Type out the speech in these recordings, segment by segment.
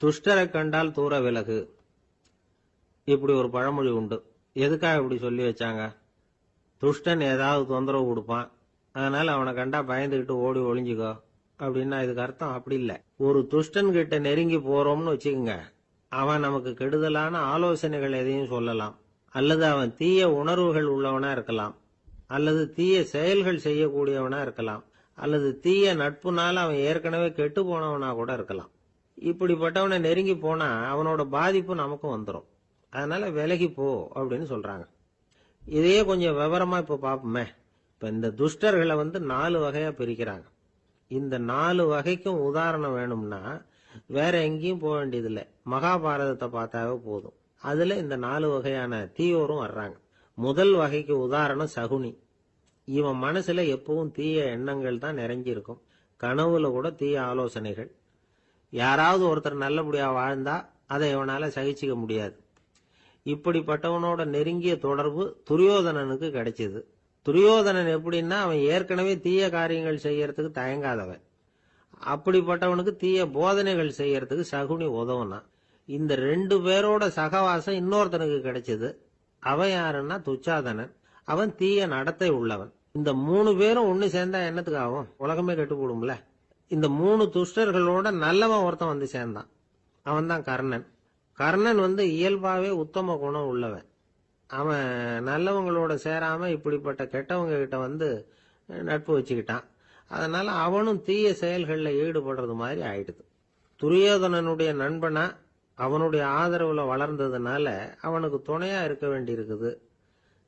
துஷ்டரை கண்டால் தூர விலகு. இப்படி ஒரு பழமொழி உண்டு. எதுக்காக இப்படி சொல்லி வச்சாங்க? துஷ்டன் ஏதாவது தொந்தரவு கொடுப்பான், அதனால அவனை கண்டா பயந்துகிட்டு ஓடி ஒளிஞ்சுக்கோ அப்படின்னா இதுக்கு அர்த்தம் அப்படி இல்லை. ஒரு துஷ்டன் கிட்ட நெருங்கி போறோம்னு வச்சுக்கோங்க, அவன் நமக்கு கெடுதலான ஆலோசனைகள் எதையும் சொல்லலாம், அல்லது அவன் தீய உணர்வுகள் உள்ளவனா இருக்கலாம், அல்லது தீய செயல்கள் செய்யக்கூடியவனா இருக்கலாம், அல்லது தீய நட்புனால அவன் ஏற்கனவே கெட்டு போனவனா கூட இருக்கலாம். இப்படிப்பட்டவனை நெருங்கி போனா அவனோட பாதிப்பு நமக்கும் வந்துடும். அதனால விலகி போ அப்படின்னு சொல்றாங்க. இதையே கொஞ்சம் விவரமா இப்ப பாப்போமே. இப்ப இந்த துஷ்டர்களை 4 வகையா பிரிக்கிறாங்க. இந்த 4 வகைக்கும் உதாரணம் வேணும்னா வேற எங்கேயும் போக வேண்டியதில்லை, மகாபாரதத்தை பார்த்தாவே போதும். அதுல இந்த 4 வகையான தீயோரும் வர்றாங்க. முதல் வகைக்கு உதாரணம் சகுனி. இவன் மனசுல எப்பவும் தீய எண்ணங்கள் தான் நிறைஞ்சி இருக்கும். கனவுல கூட தீய ஆலோசனைகள். யாராவது ஒருத்தர் நல்லபடியா வாழ்ந்தா அதை இவனால சகிச்சுக்க முடியாது. இப்படிப்பட்டவனோட நெருங்கிய தொடர்பு துரியோதனனுக்கு கிடைச்சது. துரியோதனன் எப்படின்னா அவன் ஏற்கனவே தீய காரியங்கள் செய்யறதுக்கு தயங்காதவன். அப்படிப்பட்டவனுக்கு தீய போதனைகள் செய்யறதுக்கு சகுனி உதவுனா. இந்த 2 பேரோட சகவாசம் இன்னொருத்தனுக்கு கிடைச்சது. அவன் யாருன்னா துச்சாதனன். அவன் தீய நடத்தை உள்ளவன். இந்த 3 பேரும் ஒண்ணு சேர்ந்தா என்னத்துக்கு ஆகும்? உலகமே கெட்டு போடும்ல. இந்த 3 துஷ்டர்களோட நல்லவன் ஒருத்தன் சேர்ந்தான். அவன் தான் கர்ணன். கர்ணன் இயல்பாவே உத்தம குணம் உள்ளவன். அவன் நல்லவங்களோட சேராம இப்படிப்பட்ட கெட்டவங்க கிட்ட நட்பு வச்சுக்கிட்டான். அதனால அவனும் தீய செயல்களில் ஈடுபடுறது மாதிரி ஆயிடுது. துரியோதனனுடைய நண்பனா அவனுடைய ஆதரவுல வளர்ந்ததுனால அவனுக்கு துணையா இருக்க வேண்டி இருக்குது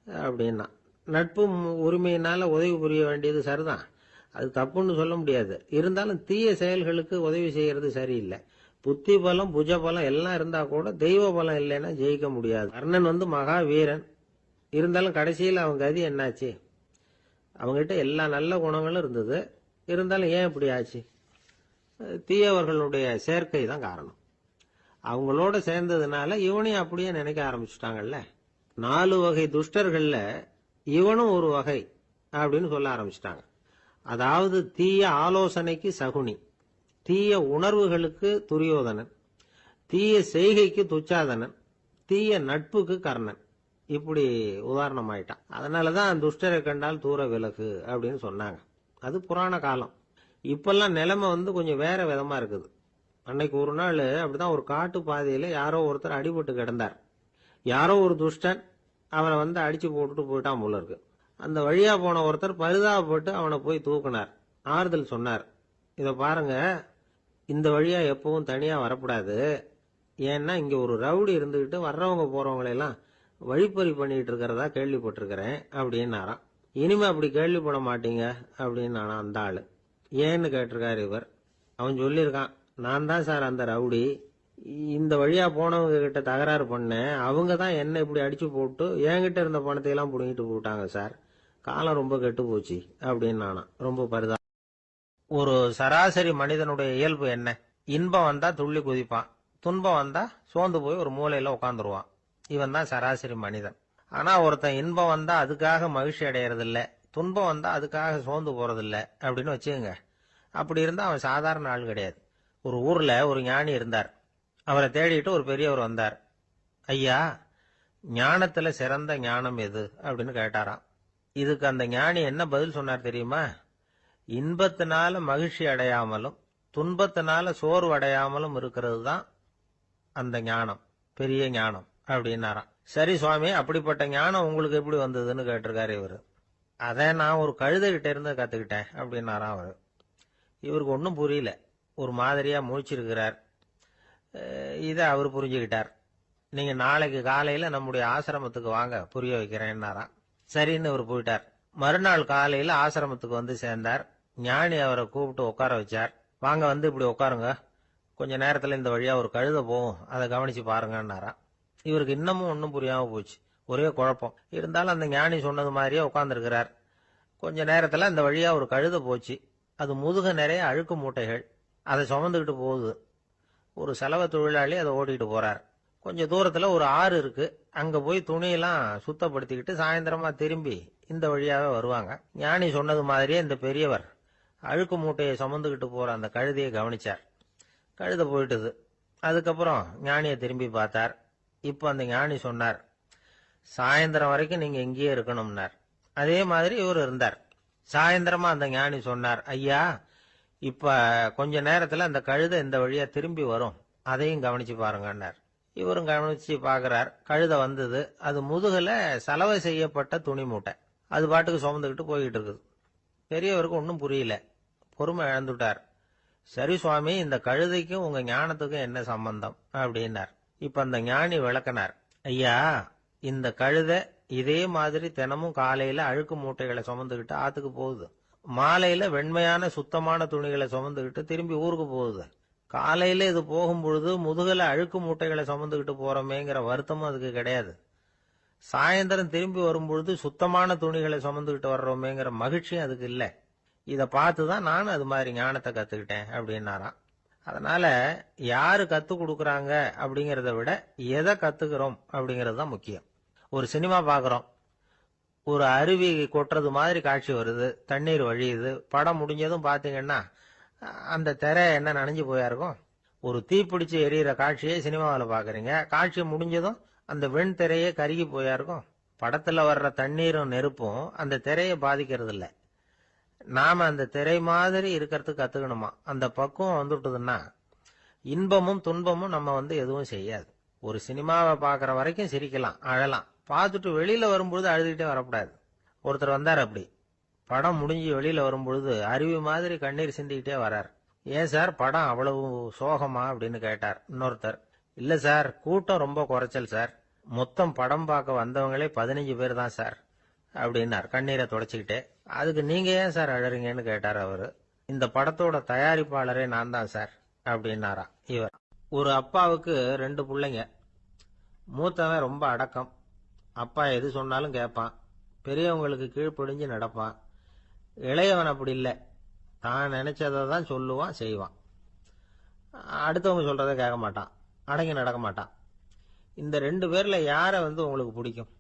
அப்படின்னா. நட்பு உரிமையினால உதவி புரிய வேண்டியது சரிதான், அது தப்புன்னு சொல்ல முடியாது. இருந்தாலும் தீய செயல்களுக்கு உதவி செய்யறது சரியில்லை. புத்தி பலம் புஜ பலம் எல்லாம் இருந்தா கூட தெய்வ பலம் இல்லைன்னா ஜெயிக்க முடியாது. கர்ணன் மகா வீரன். இருந்தாலும் கடைசியில் அவன் கதி என்னாச்சு? அவங்ககிட்ட எல்லா நல்ல குணங்களும் இருந்தது, இருந்தாலும் ஏன் இப்படி ஆச்சு? தீயவர்களுடைய சேர்க்கை தான் காரணம். அவங்களோட சேர்ந்ததுனால இவனையும் அப்படியே நினைக்க ஆரம்பிச்சுட்டாங்கல்ல. 4 வகை துஷ்டர்கள்ல இவனும் ஒரு வகை அப்படின்னு சொல்ல ஆரம்பிச்சிட்டாங்க. அதாவது தீய ஆலோசனைக்கு சகுனி, தீய உணர்வுகளுக்கு துரியோதனன், தீய செய்கைக்கு துச்சாதனன், தீய நட்புக்கு கர்ணன். இப்படி உதாரணம் ஆயிட்டான். அதனாலதான் துஷ்டரை கண்டால் தூர விலகு அப்படின்னு சொன்னாங்க. அது புராண காலம். இப்பெல்லாம் நிலைமை கொஞ்சம் வேற விதமா இருக்குது. அன்னைக்கு ஒரு நாள் அப்படிதான் ஒரு காட்டு பாதையில யாரோ ஒருத்தர் அடிபட்டு கிடந்தார். யாரோ ஒரு துஷ்டன் அவனை அடிச்சு போட்டுட்டு போயிட்டான் போல இருக்கு. அந்த வழியா போன ஒருத்தர் பரிதாபப்பட்டு அவனை போய் தூக்குனார், ஆறுதல் சொன்னார். இத பாருங்க, இந்த வழியா எப்பவும் தனியா வரக்கூடாது. ஏன்னா இங்க ஒரு ரவுடி இருந்துகிட்டு வர்றவங்க போறவங்களெல்லாம் வழிப்பறி பண்ணிட்டு இருக்கிறதா கேள்விப்பட்டிருக்கிறேன் அப்படின்னாராம். இனிமே அப்படி கேள்விப்பட மாட்டீங்க அப்படின்னு அந்த ஆளு. ஏன்னு கேட்டிருக்காரு இவர். அவன் சொல்லியிருக்கான், நான் தான் சார் அந்த ரவுடி. இந்த வழியா போனவங்க கிட்ட தகராறு பண்ணேன், அவங்க தான் என்ன இப்படி அடிச்சு போட்டு என்கிட்ட இருந்த பணத்தை எல்லாம் புடுங்கிட்டு போட்டாங்க சார். காலம் ரொம்ப கெட்டு போச்சு அப்படின்னு ரொம்ப பரிதா. ஒரு சராசரி மனிதனுடைய இயல்பு என்ன? இன்பம் வந்தா துள்ளி குதிப்பான், துன்பம் வந்தா சோர்ந்து போய் ஒரு மூலையில உட்காந்துருவான். இவன் தான் சராசரி மனிதன். ஆனா ஒருத்தன் இன்பம் வந்தா அதுக்காக மகிழ்ச்சி அடையறது இல்ல, துன்பம் வந்தா அதுக்காக சோர்ந்து போறது இல்ல அப்படின்னு வச்சுக்கோங்க. அப்படி இருந்தா அவன் சாதாரண ஆள் கிடையாது. ஒரு ஊர்ல ஒரு ஞானி இருந்தார். அவரை தேடிட்டு ஒரு பெரியவர் வந்தார். ஐயா, ஞானத்துல சிறந்த ஞானம் எது அப்படின்னு கேட்டாராம். இதுக்கு அந்த ஞானி என்ன பதில் சொன்னார் தெரியுமா? இன்பத்தினால மகிழ்ச்சி அடையாமலும் துன்பத்தினால சோர்வு அடையாமலும் இருக்கிறது தான் அந்த ஞானம், பெரிய ஞானம் அப்படின்னாராம். சரி சுவாமி, அப்படிப்பட்ட ஞானம் உங்களுக்கு எப்படி வந்ததுன்னு கேட்டிருக்காரு இவரு. அதை நான் ஒரு கழுதைகிட்ட இருந்து கத்துக்கிட்டேன் அப்படின்னாராம் அவரு. இவருக்கு ஒன்றும் புரியல, ஒரு மாதிரியா முழிச்சிருக்கிறார். இதை அவர் புரிஞ்சுக்கிட்டார். நீங்க நாளைக்கு காலையில நம்முடைய ஆசிரமத்துக்கு வாங்க, புரிய வைக்கிறேன்னாராம். சரின்னு அவர் போயிட்டார். மறுநாள் காலையில ஆசிரமத்துக்கு சேர்ந்தார். ஞானி அவரை கூப்பிட்டு உட்கார வச்சார். வாங்க, இப்படி உட்காருங்க, கொஞ்ச நேரத்துல இந்த வழியா ஒரு கழுதை போகும், அதை கவனிச்சு பாருங்கன்னாராம். இவருக்கு இன்னமும் ஒன்னும் புரியாம போச்சு, ஒரே குழப்பம். இருந்தாலும் அந்த ஞானி சொன்னது மாதிரியே உட்கார்ந்துருக்கிறார். கொஞ்ச நேரத்துல அந்த வழியா ஒரு கழுதை போச்சு. அது முதுக நிறைய அழுக்கு மூட்டைகள், அதை சுமந்துகிட்டு போகுது. ஒரு செலவு தொழிலாளி அதை ஓட்டிட்டு போறார். கொஞ்ச தூரத்துல ஒரு ஆறு இருக்கு. அங்க போய் துணியெல்லாம் சுத்தப்படுத்திக்கிட்டு சாயந்தரமா திரும்பி இந்த வழியாவே வருவாங்க. ஞானி சொன்னது மாதிரியே இந்த பெரியவர் அழுக்கு மூட்டையை சுமந்துகிட்டு போற அந்த கழுதையை கவனிச்சார். கழுதை போயிட்டுது. அதுக்கப்புறம் ஞானியை திரும்பி பார்த்தார். இப்ப அந்த ஞானி சொன்னார், சாயந்தரம் வரைக்கும் நீங்க இங்கேயே இருக்கணும்னார். அதே மாதிரி இவர் இருந்தார். சாயந்தரமா அந்த ஞானி சொன்னார், ஐயா இப்ப கொஞ்ச நேரத்துல அந்த கழுதை இந்த வழியா திரும்பி வரும், அதையும் கவனிச்சு பாருங்கன்னார். இவரும் கவனிச்சு பாக்குறார். கழுதை வந்தது. அது முதுகுல சலவை செய்யப்பட்ட துணி மூட்டை. அது பாட்டுக்கு சுமந்துக்கிட்டு போய்கிட்டு இருக்குது. பெரியவருக்கு ஒன்றும் புரியல. பொறுமை இழந்துட்டார். சரி சுவாமி, இந்த கழுதைக்கும் உங்க ஞானத்துக்கும் என்ன சம்பந்தம் அப்படின்னார். இப்ப அந்த ஞானி விளக்கினார். ஐயா, இந்த கழுதை இதே மாதிரி தினமும் காலையில அழுக்கு மூட்டைகளை சுமந்துக்கிட்டு ஆத்துக்கு போகுது. மாலையில வெண்மையான சுத்தமான துணிகளை சுமந்துக்கிட்டு திரும்பி ஊருக்கு போகுது. காலையில இது போகும்பொழுது முதுகல அழுக்கு மூட்டைகளை சுமந்துக்கிட்டு போறோமேங்கிற வருத்தமும் அதுக்கு கிடையாது. சாயந்தரம் திரும்பி வரும்பொழுது சுத்தமான துணிகளை சுமந்துக்கிட்டு வர்றோமேங்கிற மகிழ்ச்சியும் அதுக்கு இல்லை. இதை பார்த்துதான் நானும் அது மாதிரி ஞானத்தை கத்துக்கிட்டேன் அப்படின்னாராம். அதனால யாரு கத்து கொடுக்கறாங்க அப்படிங்கறத விட எதை கத்துக்கிறோம் அப்படிங்கிறது தான் முக்கியம். ஒரு சினிமா பாக்குறோம், ஒரு அருவி கொட்டுறது மாதிரி காட்சி வருது, தண்ணீர் வழியுது. படம் முடிஞ்சதும் பாத்தீங்கன்னா அந்த திரை என்ன நனைஞ்சு போயா இருக்கும். ஒரு தீப்பிடிச்சு எரியிற காட்சியை சினிமாவில் பாக்குறீங்க, காட்சி முடிஞ்சதும் அந்த வெண் திரையே கருகி போயா இருக்கும். படத்துல வர்ற தண்ணீரும் நெருப்பும் அந்த திரையை பாதிக்கிறது இல்லை. நாம அந்த திரை மாதிரி இருக்கிறதுக்கு கத்துக்கணுமா. அந்த பக்குவம் வந்துட்டுதுன்னா இன்பமும் துன்பமும் நம்ம எதுவும் செய்யாது. ஒரு சினிமாவை பாக்குற வரைக்கும் சிரிக்கலாம், அழலாம். பார்த்துட்டு வெளியில வரும்பொழுது அழுதுகிட்டே வரக்கூடாது. ஒருத்தர் வந்தார். அப்படி படம் முடிஞ்சு வெளியில வரும்பொழுது அருவி மாதிரி கண்ணீர் சிந்திக்கிட்டே வரார். ஏன் சார் படம் அவ்வளவு சோகமா அப்படின்னு கேட்டார். இன்னொருத்தர், இல்ல சார், கூட்டம் ரொம்ப குறைச்சல் சார், மொத்தம் படம் பார்க்க வந்தவங்களே 15 பேர் தான் சார் அப்படின்னார் கண்ணீரை தொடச்சிக்கிட்டே. அதுக்கு நீங்க ஏன் சார் அழறீங்கன்னு கேட்டார் அவரு. இந்த படத்தோட தயாரிப்பாளரே நான் தான் சார் அப்படின்னாரா இவர். ஒரு அப்பாவுக்கு 2 பிள்ளைங்க. மூத்தவன் ரொம்ப அடக்கம். அப்பா எது சொன்னாலும் கேட்பான், பெரியவங்களுக்கு கீழ்ப்படிஞ்சு நடப்பான். இளையவன் அப்படி இல்லை, தான் நினைச்சதை தான் சொல்லுவான், செய்வான். அடுத்தவங்க சொல்றதை கேட்க மாட்டான், அடங்கி நடக்க மாட்டான். இந்த 2 பேர்ல யாரை உங்களுக்கு பிடிக்கும்?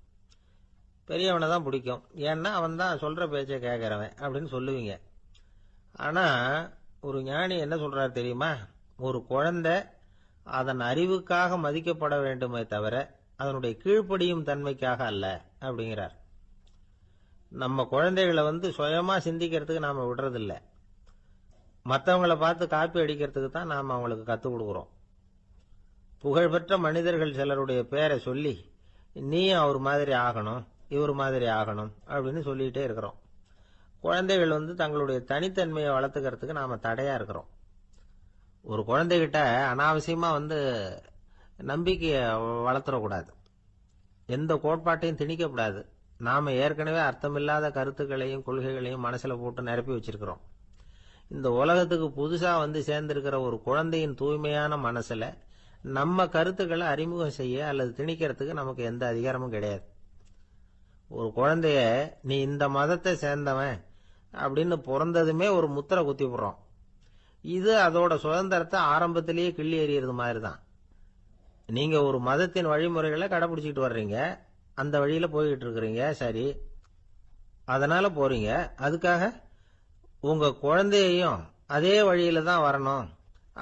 பெரியவனை தான் பிடிக்கும். ஏன்னா அவன் தான் சொல்ற பேச்சை கேட்கறவன் அப்படின்னு சொல்லுவீங்க. ஆனா ஒரு ஞானி என்ன சொல்றாரு தெரியுமா? ஒரு குழந்தை அதன் அறிவுக்காக மதிக்கப்பட வேண்டுமே தவிர அதனுடைய கீழ்ப்படியும் தன்மைக்காக அல்ல அப்படிங்கிறார். நம்ம குழந்தைகளை சுயமா சிந்திக்கிறதுக்கு நாம விடுறதில்ல, மற்றவங்களை பார்த்து காப்பி அடிக்கிறதுக்கு தான் நாம அவங்களுக்கு கத்துக் கொடுக்குறோம். புகழ்பெற்ற மனிதர்கள் சிலருடைய பேரை சொல்லி நீயும் அவர் மாதிரி ஆகணும், இவர் மாதிரி ஆகணும் அப்படின்னு சொல்லிட்டே இருக்கிறோம். குழந்தைகள் தங்களுடைய தனித்தன்மையை வளர்த்துக்கிறதுக்கு நாம தடையா இருக்கிறோம். ஒரு குழந்தைகிட்ட அனாவசியமா நம்பிக்கையை வளர்த்துடக்கூடாது, எந்த கோட்பாட்டையும் திணிக்கக்கூடாது. நாம ஏற்கனவே அர்த்தமில்லாத கருத்துக்களையும் கொள்கைகளையும் மனசுல போட்டு நிரப்பி வச்சிருக்கிறோம். இந்த உலகத்துக்கு புதுசா சேர்ந்திருக்கிற ஒரு குழந்தையின் தூய்மையான மனசுல நம்ம கருத்துக்களை அறிமுகம் செய்ய அல்லது திணிக்கிறதுக்கு நமக்கு எந்த அதிகாரமும் கிடையாது. ஒரு குழந்தைய நீ இந்த மதத்தை சேர்ந்தவன் அப்படின்னு பிறந்ததுமே ஒரு முத்திரை குத்தி போடுறோம். இது அதோட சுதந்திரத்தை ஆரம்பத்திலேயே கிள்ளி எறியறது மாதிரி தான். நீங்க ஒரு மதத்தின் வழிமுறைகளை கடைபிடிச்சிட்டு வர்றீங்க, அந்த வழியில போய்கிட்டு இருக்கிறீங்க, சரி, அதனால போறீங்க. அதுக்காக உங்க குழந்தையையும் அதே வழியில தான் வரணும்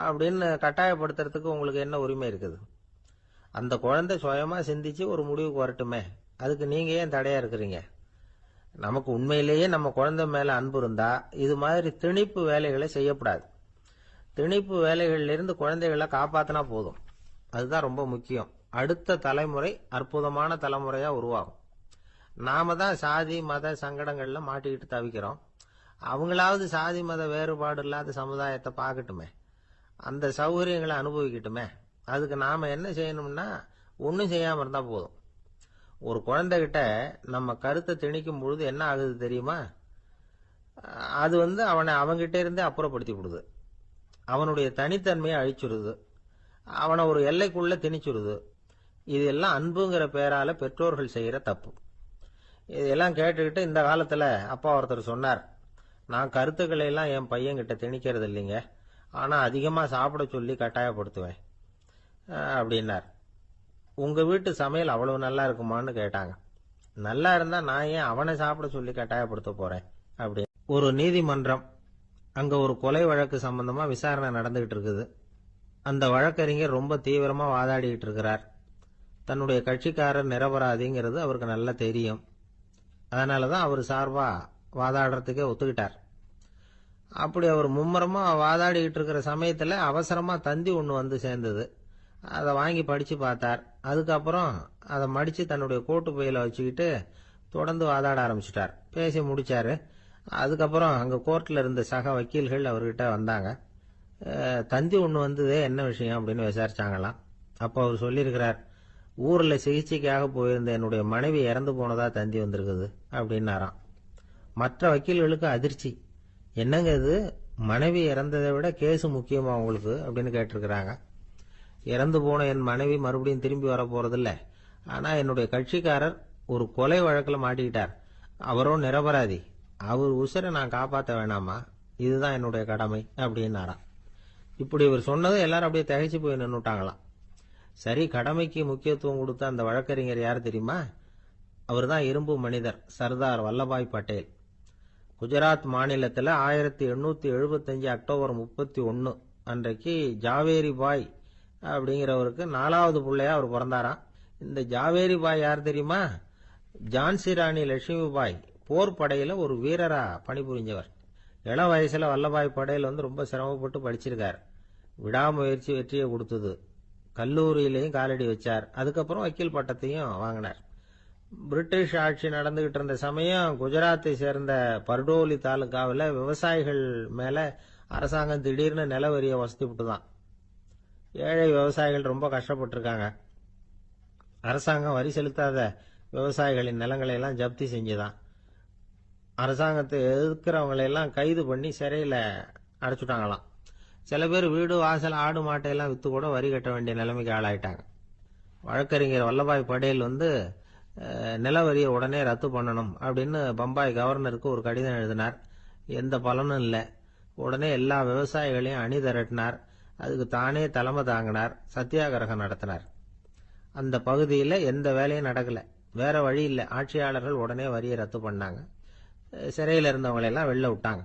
அப்படின்னு கட்டாயப்படுத்துறதுக்கு உங்களுக்கு என்ன உரிமை இருக்குது? அந்த குழந்தை சுயமா சிந்திச்சு ஒரு முடிவுக்கு வரட்டுமே, அதுக்கு நீங்க ஏன் தடையா இருக்கிறீங்க? நமக்கு உண்மையிலேயே நம்ம குழந்தை மேல அன்பு இருந்தா இது மாதிரி திணிப்பு வேலைகளை செய்யக்கூடாது. திணிப்பு வேலைகள்ல இருந்து குழந்தைகளை காப்பாத்தினா போதும். அதுதான் ரொம்ப முக்கியம். அடுத்த தலைமுறை அற்புதமான தலைமுறையா உருவாகும். நாம தான் சாதி மத சங்கடங்கள்ல மாட்டிக்கிட்டு தவிக்கிறோம். அவங்களாவது சாதி மத வேறுபாடு இல்லாத சமுதாயத்தை பார்க்கட்டுமே, அந்த சௌகரியங்களை அனுபவிக்கட்டுமே. அதுக்கு நாம என்ன செய்யணும்னா ஒன்னும் செய்யாம இருந்தா போதும். ஒரு குழந்தைகிட்ட நம்ம கருத்தை திணிக்கும் பொழுது என்ன ஆகுது தெரியுமா? அது அவனை அவங்கிட்ட இருந்தே அப்புறப்படுத்தி விடுது, அவனுடைய தனித்தன்மையை அழிச்சுடுது, அவனை ஒரு எல்லைக்குள்ள திணிச்சுடுது. இதெல்லாம் அன்புங்கிற பேரால பெற்றோர்கள் செய்யற தப்பு. இதெல்லாம் கேட்டுக்கிட்டு இந்த காலத்துல அப்பா ஒருத்தர் சொன்னார், நான் கருத்துக்களை எல்லாம் என் பையன்கிட்ட திணிக்கிறது இல்லைங்க, ஆனா அதிகமா சாப்பிட சொல்லி கட்டாயப்படுத்துவேன் அப்படின்னார். உங்க வீட்டு சமையல் அவ்வளவு நல்லா இருக்குமான்னு கேட்டாங்க. நல்லா இருந்தா நான் ஏன் அவனை சாப்பிட சொல்லி கட்டாயப்படுத்த போறேன் அப்படி. ஒரு நீதிமன்றம், அங்க ஒரு கொலை வழக்கு சம்பந்தமா விசாரணை நடந்துகிட்டு இருக்குது. அந்த வழக்கறிஞர் ரொம்ப தீவிரமா வாதாடிட்டு இருக்கிறார். தன்னுடைய கட்சிக்காரர் நிரபராதிங்கிறது அவருக்கு நல்லா தெரியும். அதனாலதான் அவர் சார்பா வாதாடுறதுக்கே ஒத்துக்கிட்டார். அப்படி அவர் மும்முரமா வாதாடிட்டு இருக்கிற சமயத்துல அவசரமா தந்தி ஒண்ணு வந்து சேர்ந்தது. அதை வாங்கி படிச்சு பார்த்தார். அதுக்கப்புறம் அதை மடிச்சு தன்னுடைய கோட்டு பையில வச்சுக்கிட்டு தொடர்ந்து வாதாட ஆரம்பிச்சிட்டார். பேசி முடிச்சாரு. அதுக்கப்புறம் அங்க கோர்ட்ல இருந்த சக வக்கீல்கள் அவர்கிட்ட வந்தாங்க. தந்தி ஒண்ணு வந்ததே, என்ன விஷயம் அப்படின்னு விசாரிச்சாங்களாம். அப்போ அவர் சொல்லியிருக்கிறார், ஊர்ல சிகிச்சைக்காக போயிருந்த என்னுடைய மனைவி இறந்து போனதா தந்தி வந்திருக்குது அப்படின்னாராம். மற்ற வக்கீல்களுக்கு அதிர்ச்சி. என்னங்க இது, மனைவி இறந்ததை விட கேஸ் முக்கியமா உங்களுக்கு அப்படின்னு கேட்டிருக்கிறாங்க. இறந்து போன என் மனைவி மறுபடியும் திரும்பி வர போறதில்ல. ஆனா என்னுடைய கட்சிக்காரர் ஒரு கொலை வழக்கில் மாட்டிக்கிட்டார். அவரோ நிரபராதி. அவர் உசுரை நான் காப்பாற்ற வேணாமா? இதுதான் என்னுடைய கடமை அப்படின்னாராம். இப்படி இவர் சொன்னது எல்லாரும் அப்படியே திகைச்சு போய் நின்னுட்டாங்களாம். சரி, கடமைக்கு முக்கியத்துவம் கொடுத்த அந்த வழக்கறிஞர் யார் தெரியுமா? அவர் தான் இரும்பு மனிதர் சர்தார் வல்லபாய் பட்டேல். குஜராத் மாநிலத்தில் 1875 அக்டோபர் 31 அன்றைக்கு ஜாவேரி பாய் அப்படிங்கிறவருக்கு 4வது பிள்ளையா அவர் பிறந்தாராம். இந்த ஜாவேரி பாய் யார் தெரியுமா? ஜான்சி ராணி லட்சுமி பாய் போர் படையில ஒரு வீரரா பணிபுரிஞ்சவர். இளம் வயசுல வல்லபாய் படேல் ரொம்ப சிரமப்பட்டு படிச்சிருக்கார். விடாமுயற்சி வெற்றியை கொடுத்தது. கல்லூரியிலையும் காலடி வச்சார். அதுக்கப்புறம் வக்கீல் பட்டத்தையும் வாங்கினார். பிரிட்டிஷ் ஆட்சி நடந்துகிட்டு இருந்த சமயம் குஜராத்தை சேர்ந்த பர்டோலி தாலுகாவில் விவசாயிகள் மேல அரசாங்கம் திடீர்னு நில வரியை வசதி விட்டுதான். ஏழை விவசாயிகள் ரொம்ப கஷ்டப்பட்டிருக்காங்க. அரசாங்கம் வரி செலுத்தாத விவசாயிகளின் நிலங்களை எல்லாம் ஜப்தி செஞ்சுதான். அரசாங்கத்தை எதிர்க்கிறவங்களையெல்லாம் கைது பண்ணி சிறையில அடைச்சுட்டாங்களாம். சில பேர் வீடு வாசல் ஆடு மாட்டையெல்லாம் வித்து கூட வரி கட்ட வேண்டிய நிலைமைக்கு ஆளாயிட்டாங்க. வழக்கறிஞர் வல்லபாய் படேல் நில வரியை உடனே ரத்து பண்ணணும் அப்படின்னு பம்பாய் கவர்னருக்கு ஒரு கடிதம் எழுதினார். எந்த பலனும் இல்லை. உடனே எல்லா விவசாயிகளையும் அணி திரட்டினார். அதுக்கு தானே தலைமை தாங்கினார். சத்தியாகிரகம் நடத்தினார். அந்த பகுதியில் எந்த வேலையும் நடக்கல. வேற வழி இல்லை. ஆட்சியாளர்கள் உடனே வரியை ரத்து பண்ணாங்க. சிறையில் இருந்தவங்களெல்லாம் வெளில விட்டாங்க.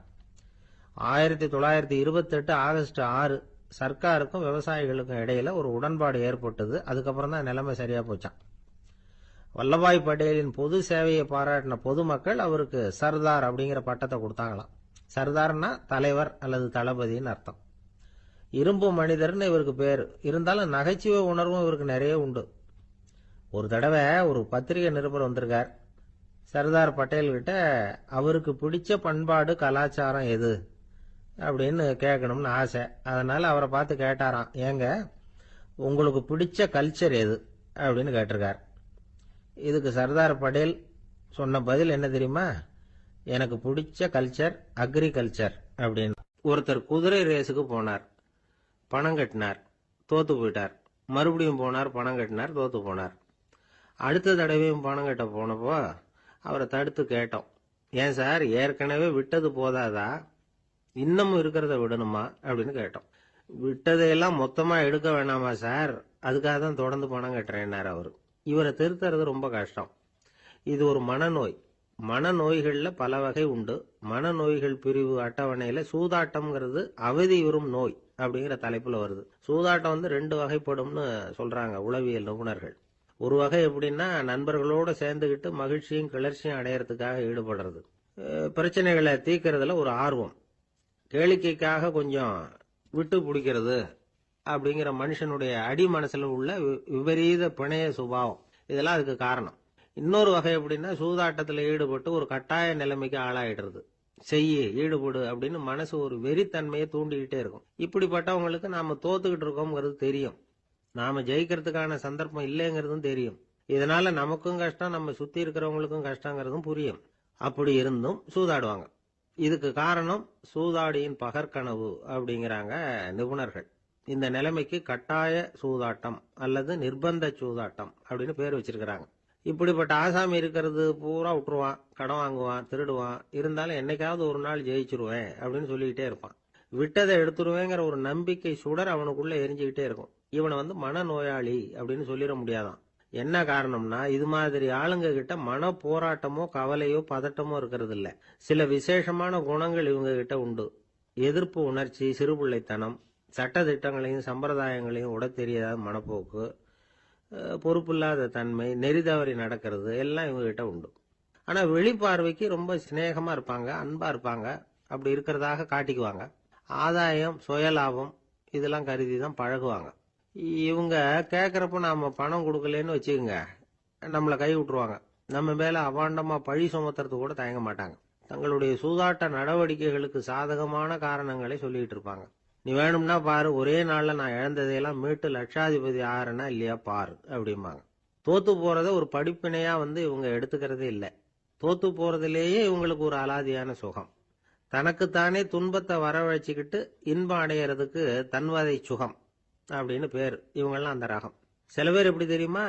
1928 ஆகஸ்ட் 6 சர்க்காருக்கும் விவசாயிகளுக்கும் இடையில ஒரு உடன்பாடு ஏற்பட்டது. அதுக்கப்புறம் தான் நிலைமை சரியா போச்சான். வல்லபாய் பட்டேலின் பொது சேவையை பாராட்டின பொதுமக்கள் அவருக்கு சர்தார் அப்படிங்கிற பட்டத்தை கொடுத்தாங்களாம். சர்தார்னா தலைவர் அல்லது தளபதினு அர்த்தம். இரும்பு மனிதர்னு இவருக்கு பேரு. இருந்தாலும் நகைச்சுவை உணர்வும் இவருக்கு நிறைய உண்டு. ஒரு தடவை ஒரு பத்திரிகை நிருபர் வந்திருக்கார். சர்தார் பட்டேல் கிட்ட அவருக்கு பிடிச்ச பண்பாடு கலாச்சாரம் எது அப்படின்னு கேட்கணும்னு ஆசை. அதனால அவரை பார்த்து கேட்டாராம், ஏங்க உங்களுக்கு பிடிச்ச கல்ச்சர் எது அப்படின்னு கேட்டிருக்கார். இதுக்கு சர்தார் பட்டேல் சொன்ன பதில் என்ன தெரியுமா? எனக்கு பிடிச்ச கல்ச்சர் அக்ரிகல்ச்சர் அப்படின்னு. ஒருத்தர் குதிரை ரேஸுக்கு போனார். பணம் கட்டினார், தோத்து போயிட்டார். மறுபடியும் போனார், பணம் கட்டினார், தோத்து போனார். அடுத்த தடவையும் பணம் கட்ட போனப்போ அவரை தடுத்து கேட்டோம், ஏன் சார் ஏற்கனவே விட்டது போதாதா, இன்னமும் இருக்கிறத விடணுமா அப்படின்னு கேட்டோம். விட்டதையெல்லாம் மொத்தமா எடுக்க வேணாமா சார், அதுக்காக தான் தொடர்ந்து பணம் கட்டுறேன்னாரு அவரு. இவரை திருத்துறது ரொம்ப கஷ்டம். இது ஒரு மனநோய். மனநோய்கள்ல பல வகை உண்டு. மனநோய்கள் பிரிவு அட்டவணையில சூதாட்டம்ங்கிறது அவதி வரும் நோய் அப்படிங்கிற தலைப்புல வருது. சூதாட்டம் 2 வகைப்படும்னு சொல்றாங்க உளவியல் நிபுணர்கள். ஒரு வகை எப்படின்னா, நண்பர்களோட சேர்ந்துகிட்டு மகிழ்ச்சியும் கிளர்ச்சியும் அடையறதுக்காக ஈடுபடுறது. பிரச்சனைகளை தீர்க்கறதுல ஒரு ஆர்வம். கேளிக்கைக்காக கொஞ்சம் விட்டு பிடிக்கிறது அப்படிங்கிற மனுஷனுடைய அடி மனசுல உள்ள விபரீத பிணைய சுபாவம், இதெல்லாம் அதுக்கு காரணம். இன்னொரு வகை எப்படின்னா, சூதாட்டத்தில் ஈடுபட்டு ஒரு கட்டாய நிலைமைக்கு ஆளாயிடுறது. ஈடுபடு அப்படின்னு மனசு ஒரு வெறித்தன்மையை தூண்டிக்கிட்டே இருக்கும். இப்படிப்பட்டவங்களுக்கு நாம தோத்துக்கிட்டு இருக்கோம்ங்கிறது தெரியும். நாம ஜெயிக்கிறதுக்கான சந்தர்ப்பம் இல்லைங்கிறதும் தெரியும். இதனால நமக்கும் கஷ்டம், நம்ம சுத்தி இருக்கிறவங்களுக்கும் கஷ்டங்கிறதும் புரியும். அப்படி இருந்தும் சூதாடுவாங்க. இதுக்கு காரணம் சூதாடியின் பகற்கனவு அப்படிங்கிறாங்க நிபுணர்கள். இந்த நிலைமைக்கு கட்டாய சூதாட்டம் அல்லது நிர்பந்த சூதாட்டம் அப்படின்னு பேர் வச்சிருக்கிறாங்க. இப்படிப்பட்ட ஆசாமி இருக்கிறது பூரா விட்டுருவான், கடன் வாங்குவான், திருடுவான். இருந்தாலும் என்னைக்காவது ஒரு நாள் ஜெயிச்சிருவேன் அப்படின்னு சொல்லிக்கிட்டே இருப்பான். விட்டதை எடுத்துருவேங்கிற ஒரு நம்பிக்கை சுடர் அவனுக்குள்ள எரிஞ்சுக்கிட்டே இருக்கும். இவனை மனநோயாளி அப்படின்னு சொல்லிட முடியாதான். என்ன காரணம்னா, இது மாதிரி ஆளுங்க கிட்ட மன போராட்டமோ கவலையோ பதட்டமோ இருக்கிறது இல்ல. சில விசேஷமான குணங்கள் இவங்க கிட்ட உண்டு. எதிர்ப்பு உணர்ச்சி, சிறுபிள்ளைத்தனம், சட்ட திட்டங்களையும் சம்பிரதாயங்களையும் உட தெரியாத மனப்போக்கு, பொறுப்பில்லாத தன்மை, நெறி தவறி நடக்கிறது எல்லாம் இவங்ககிட்ட உண்டு. ஆனா வெளிப்பார்வைக்கு ரொம்ப சிநேகமா இருப்பாங்க, அன்பா இருப்பாங்க. அப்படி இருக்கிறதாக காட்டிக்குவாங்க. ஆதாயம், சுயலாபம் இதெல்லாம் கருதி தான் பழகுவாங்க. இவங்க கேட்கறப்ப நாம பணம் கொடுக்கலன்னு வச்சுக்கோங்க, நம்மளை கை விட்டுருவாங்க. நம்ம மேல அபாண்டமா பழி சுமத்துறது கூட தயங்க மாட்டாங்க. தங்களுடைய சூதாட்ட நடவடிக்கைகளுக்கு சாதகமான காரணங்களை சொல்லிட்டு இருப்பாங்க. நீ வேணும்னா பாரு, ஒரே நாள்ல நான் இழந்ததையெல்லாம் மீட்டு லட்சாதிபதி ஆறனா இல்லையா பாரு அப்படிம்பாங்க. தோத்து போறத ஒரு படிப்பினையா இவங்க எடுத்துக்கிறதே இல்லை. தோத்து போறதுலேயே இவங்களுக்கு ஒரு அலாதியான சுகம். தனக்குத்தானே துன்பத்தை வரவழைச்சிக்கிட்டு இன்பம் அடையிறதுக்கு தன்வதை சுகம் அப்படின்னு பேர். இவங்கெல்லாம் அந்த ரகம். சில பேர் எப்படி தெரியுமா,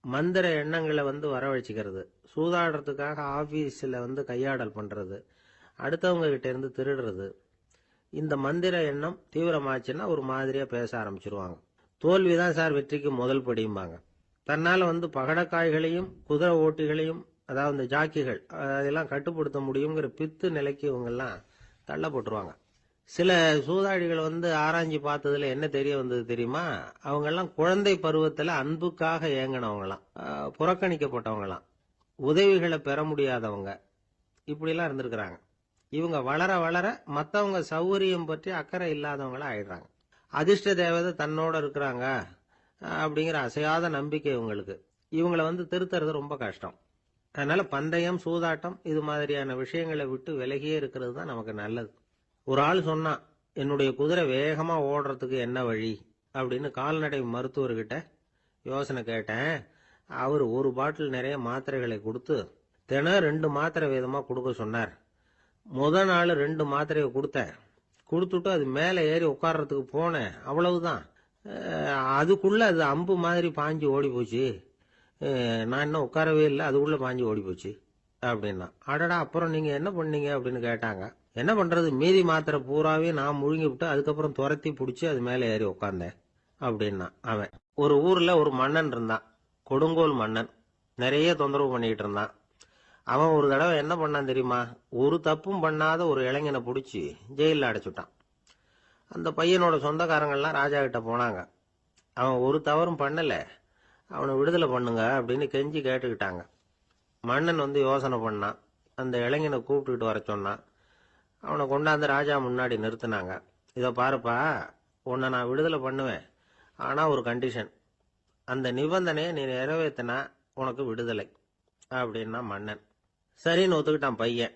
மந்திர எண்ணங்களை வரவழைச்சிக்கிறது, சூதாடுறதுக்காக ஆபீஸ்ல கையாடல் பண்றது, அடுத்தவங்க கிட்ட இருந்து திருடுறது. இந்த மந்திர எண்ணம் தீவிரமாச்சுன்னா ஒரு மாதிரியா பேச ஆரம்பிச்சிருவாங்க. தோல்விதான் சார் வெற்றிக்கு முதல் படியும்பாங்க. தன்னால பகடக்காய்களையும் குதிரை ஓட்டிகளையும், அதாவது இந்த ஜாக்கிகள், அதெல்லாம் கட்டுப்படுத்த முடியுங்கிற பித்து நிலைக்கு இவங்கெல்லாம் தள்ளப்பட்டுருவாங்க. சில சூதாடிகள் ஆராய்ச்சி பார்த்ததுல என்ன தெரிய வந்தது தெரியுமா, அவங்கெல்லாம் குழந்தை பருவத்துல அன்புக்காக ஏங்கினவங்களாம், புறக்கணிக்கப்பட்டவங்களாம், உதவிகளை பெற முடியாதவங்க, இப்படிலாம் இருந்திருக்கிறாங்க. இவங்க வளர வளர மற்றவங்க சௌகரியம் பற்றி அக்கறை இல்லாதவங்களா ஆயிடுறாங்க. அதிர்ஷ்ட தேவதை தன்னோட இருக்கிறாங்க அப்படிங்கிற அசையாத நம்பிக்கை இவங்களுக்கு. இவங்களை திருத்துறது ரொம்ப கஷ்டம். அதனால பந்தயம், சூதாட்டம் இது மாதிரியான விஷயங்களை விட்டு விலகியே இருக்கிறது தான் நமக்கு நல்லது. ஒரு ஆள் சொன்னான், என்னுடைய குதிரை வேகமா ஓடுறதுக்கு என்ன வழி அப்படின்னு கால்நடை மருத்துவர்கிட்ட யோசனை கேட்டேன். அவர் ஒரு பாட்டில் நிறைய மாத்திரைகளை கொடுத்து தினம் 2 மாத்திரை வீதமா கொடுக்க சொன்னார். முதல் நாள் 2 மாத்திரையை கொடுத்துட்டு அது மேலே ஏறி உட்கார்றதுக்கு போனேன். அவ்வளவுதான். அதுக்குள்ள அது அம்பு மாதிரி பாஞ்சு ஓடி போச்சு. நான் இன்னும் உட்காரவே இல்லை, அதுக்குள்ள பாஞ்சு ஓடி போச்சு அப்படின்னா. அடடா, அப்புறம் நீங்க என்ன பண்ணீங்க அப்படின்னு கேட்டாங்க. என்ன பண்றது, மீதி மாத்திரை பூராவே நான் முழுங்கி விட்டு அதுக்கப்புறம் துரத்தி பிடிச்சி அது மேலே ஏறி உட்கார்ந்தேன் அப்படின்னா அவன். ஒரு ஊர்ல ஒரு மன்னன் இருந்தான், கொடுங்கோல் மன்னன். நிறைய தொந்தரவு பண்ணிட்டு இருந்தான். அவன் ஒரு தடவை என்ன பண்ணான் தெரியுமா, ஒரு தப்பும் பண்ணாத ஒரு இளைஞனை பிடிச்சி ஜெயிலில் அடைச்சுட்டான். அந்த பையனோட சொந்தக்காரங்கள்லாம் ராஜா கிட்ட போனாங்க. அவன் ஒரு தவறும் பண்ணல, அவனை விடுதலை பண்ணுங்க அப்படின்னு கெஞ்சி கேட்டுக்கிட்டாங்க. மன்னன் யோசனை பண்ணான். அந்த இளைஞனை கூப்பிட்டுக்கிட்டு வர சொன்னான். அவனை கொண்டாந்து ராஜா முன்னாடி நிறுத்தினாங்க. இதை பாருப்பா, உன்னை நான் விடுதலை பண்ணுவேன், ஆனா ஒரு கண்டிஷன். அந்த நிபந்தனையை நீ நிறைவேற்றினா உனக்கு விடுதலை அப்படின்னா மன்னன். சரின்னு ஒத்துக்கிட்டான் பையன்.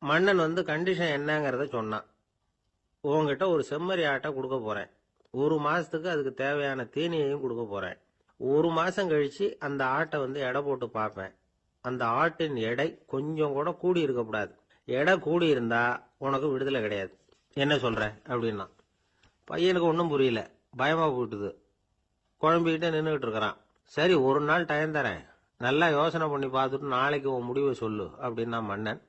மன்னன் கண்டிஷன் என்னங்கிறத சொன்னான். உங்ககிட்ட ஒரு செம்மறி ஆட்டை கொடுக்க போறேன், 1 மாசத்துக்கு அதுக்கு தேவையான தீனியையும் கொடுக்க போறேன். 1 மாசம் கழிச்சு அந்த ஆட்டை எடை போட்டு பார்ப்பேன். அந்த ஆட்டின் எடை கொஞ்சம் கூட கூடி இருக்கக்கூடாது. எடை கூடி இருந்தா உனக்கு விடுதலை கிடையாது. என்ன சொல்ற அப்படின்னா. பையனுக்கு ஒன்றும் புரியல, பயமா போயிட்டுது. குழம்பிக்கிட்டே நின்றுகிட்டு இருக்கிறான். சரி, ஒரு நாள் டைம் தரேன், நல்லா யோசனை பண்ணி பார்த்துட்டு நாளைக்கு உன் முடிவை சொல்லு அப்படின்னா மன்னன்.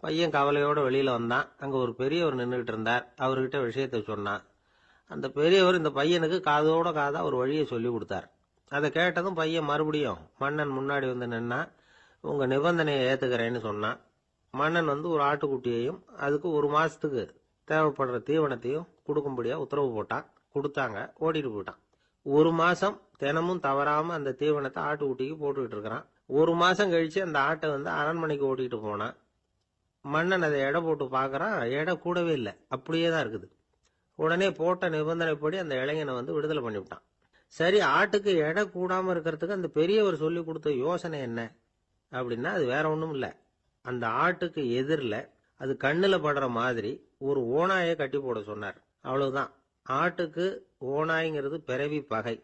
பையன் கவலையோட வெளியில வந்தான். அங்க ஒரு பெரியவர் நின்றுகிட்டு இருந்தார். அவர்கிட்ட விஷயத்த சொன்னான். அந்த பெரியவர் இந்த பையனுக்கு காதோட காதா ஒரு வழியை சொல்லி கொடுத்தார். அதை கேட்டதும் பையன் மறுபடியும் மன்னன் முன்னாடி நின்னா. உங்க நிபந்தனையை ஏத்துக்கிறேன்னு சொன்னான். மன்னன் ஒரு ஆட்டுக்குட்டியையும் அதுக்கு 1 மாசத்துக்கு தேவைப்படுற தீவனத்தையும் கொடுக்கும்படியா உத்தரவு போட்டான். கொடுத்தாங்க, ஓடிட்டு போயிட்டான். 1 மாசம் தினமும் தவறாம அந்த தீவனத்தை ஆட்டுக்குட்டிக்கு போட்டுக்கிட்டு இருக்கிறான். 1 மாசம் கழிச்சு அந்த ஆட்டை அரண்மனைக்கு ஓட்டிக்கிட்டு போனான். மன்னன் அதை எடை போட்டு பார்க்கறான், எடை கூடவே இல்லை, அப்படியே தான் இருக்குது. உடனே போட்ட நிபந்தனைப்படி அந்த இளைஞனை விடுதலை பண்ணிவிட்டான். சரி, ஆட்டுக்கு எடை கூடாம இருக்கிறதுக்கு அந்த பெரியவர் சொல்லி கொடுத்த யோசனை என்ன அப்படின்னா, அது வேற ஒண்ணும் இல்லை. அந்த ஆட்டுக்கு எதிரில் அது கண்ணுல படுற மாதிரி ஒரு ஓநாயை கட்டி போட சொன்னார். அவ்வளவுதான். ஆட்டுக்கு ஓநாய்ங்கிறது பிறவி பகை.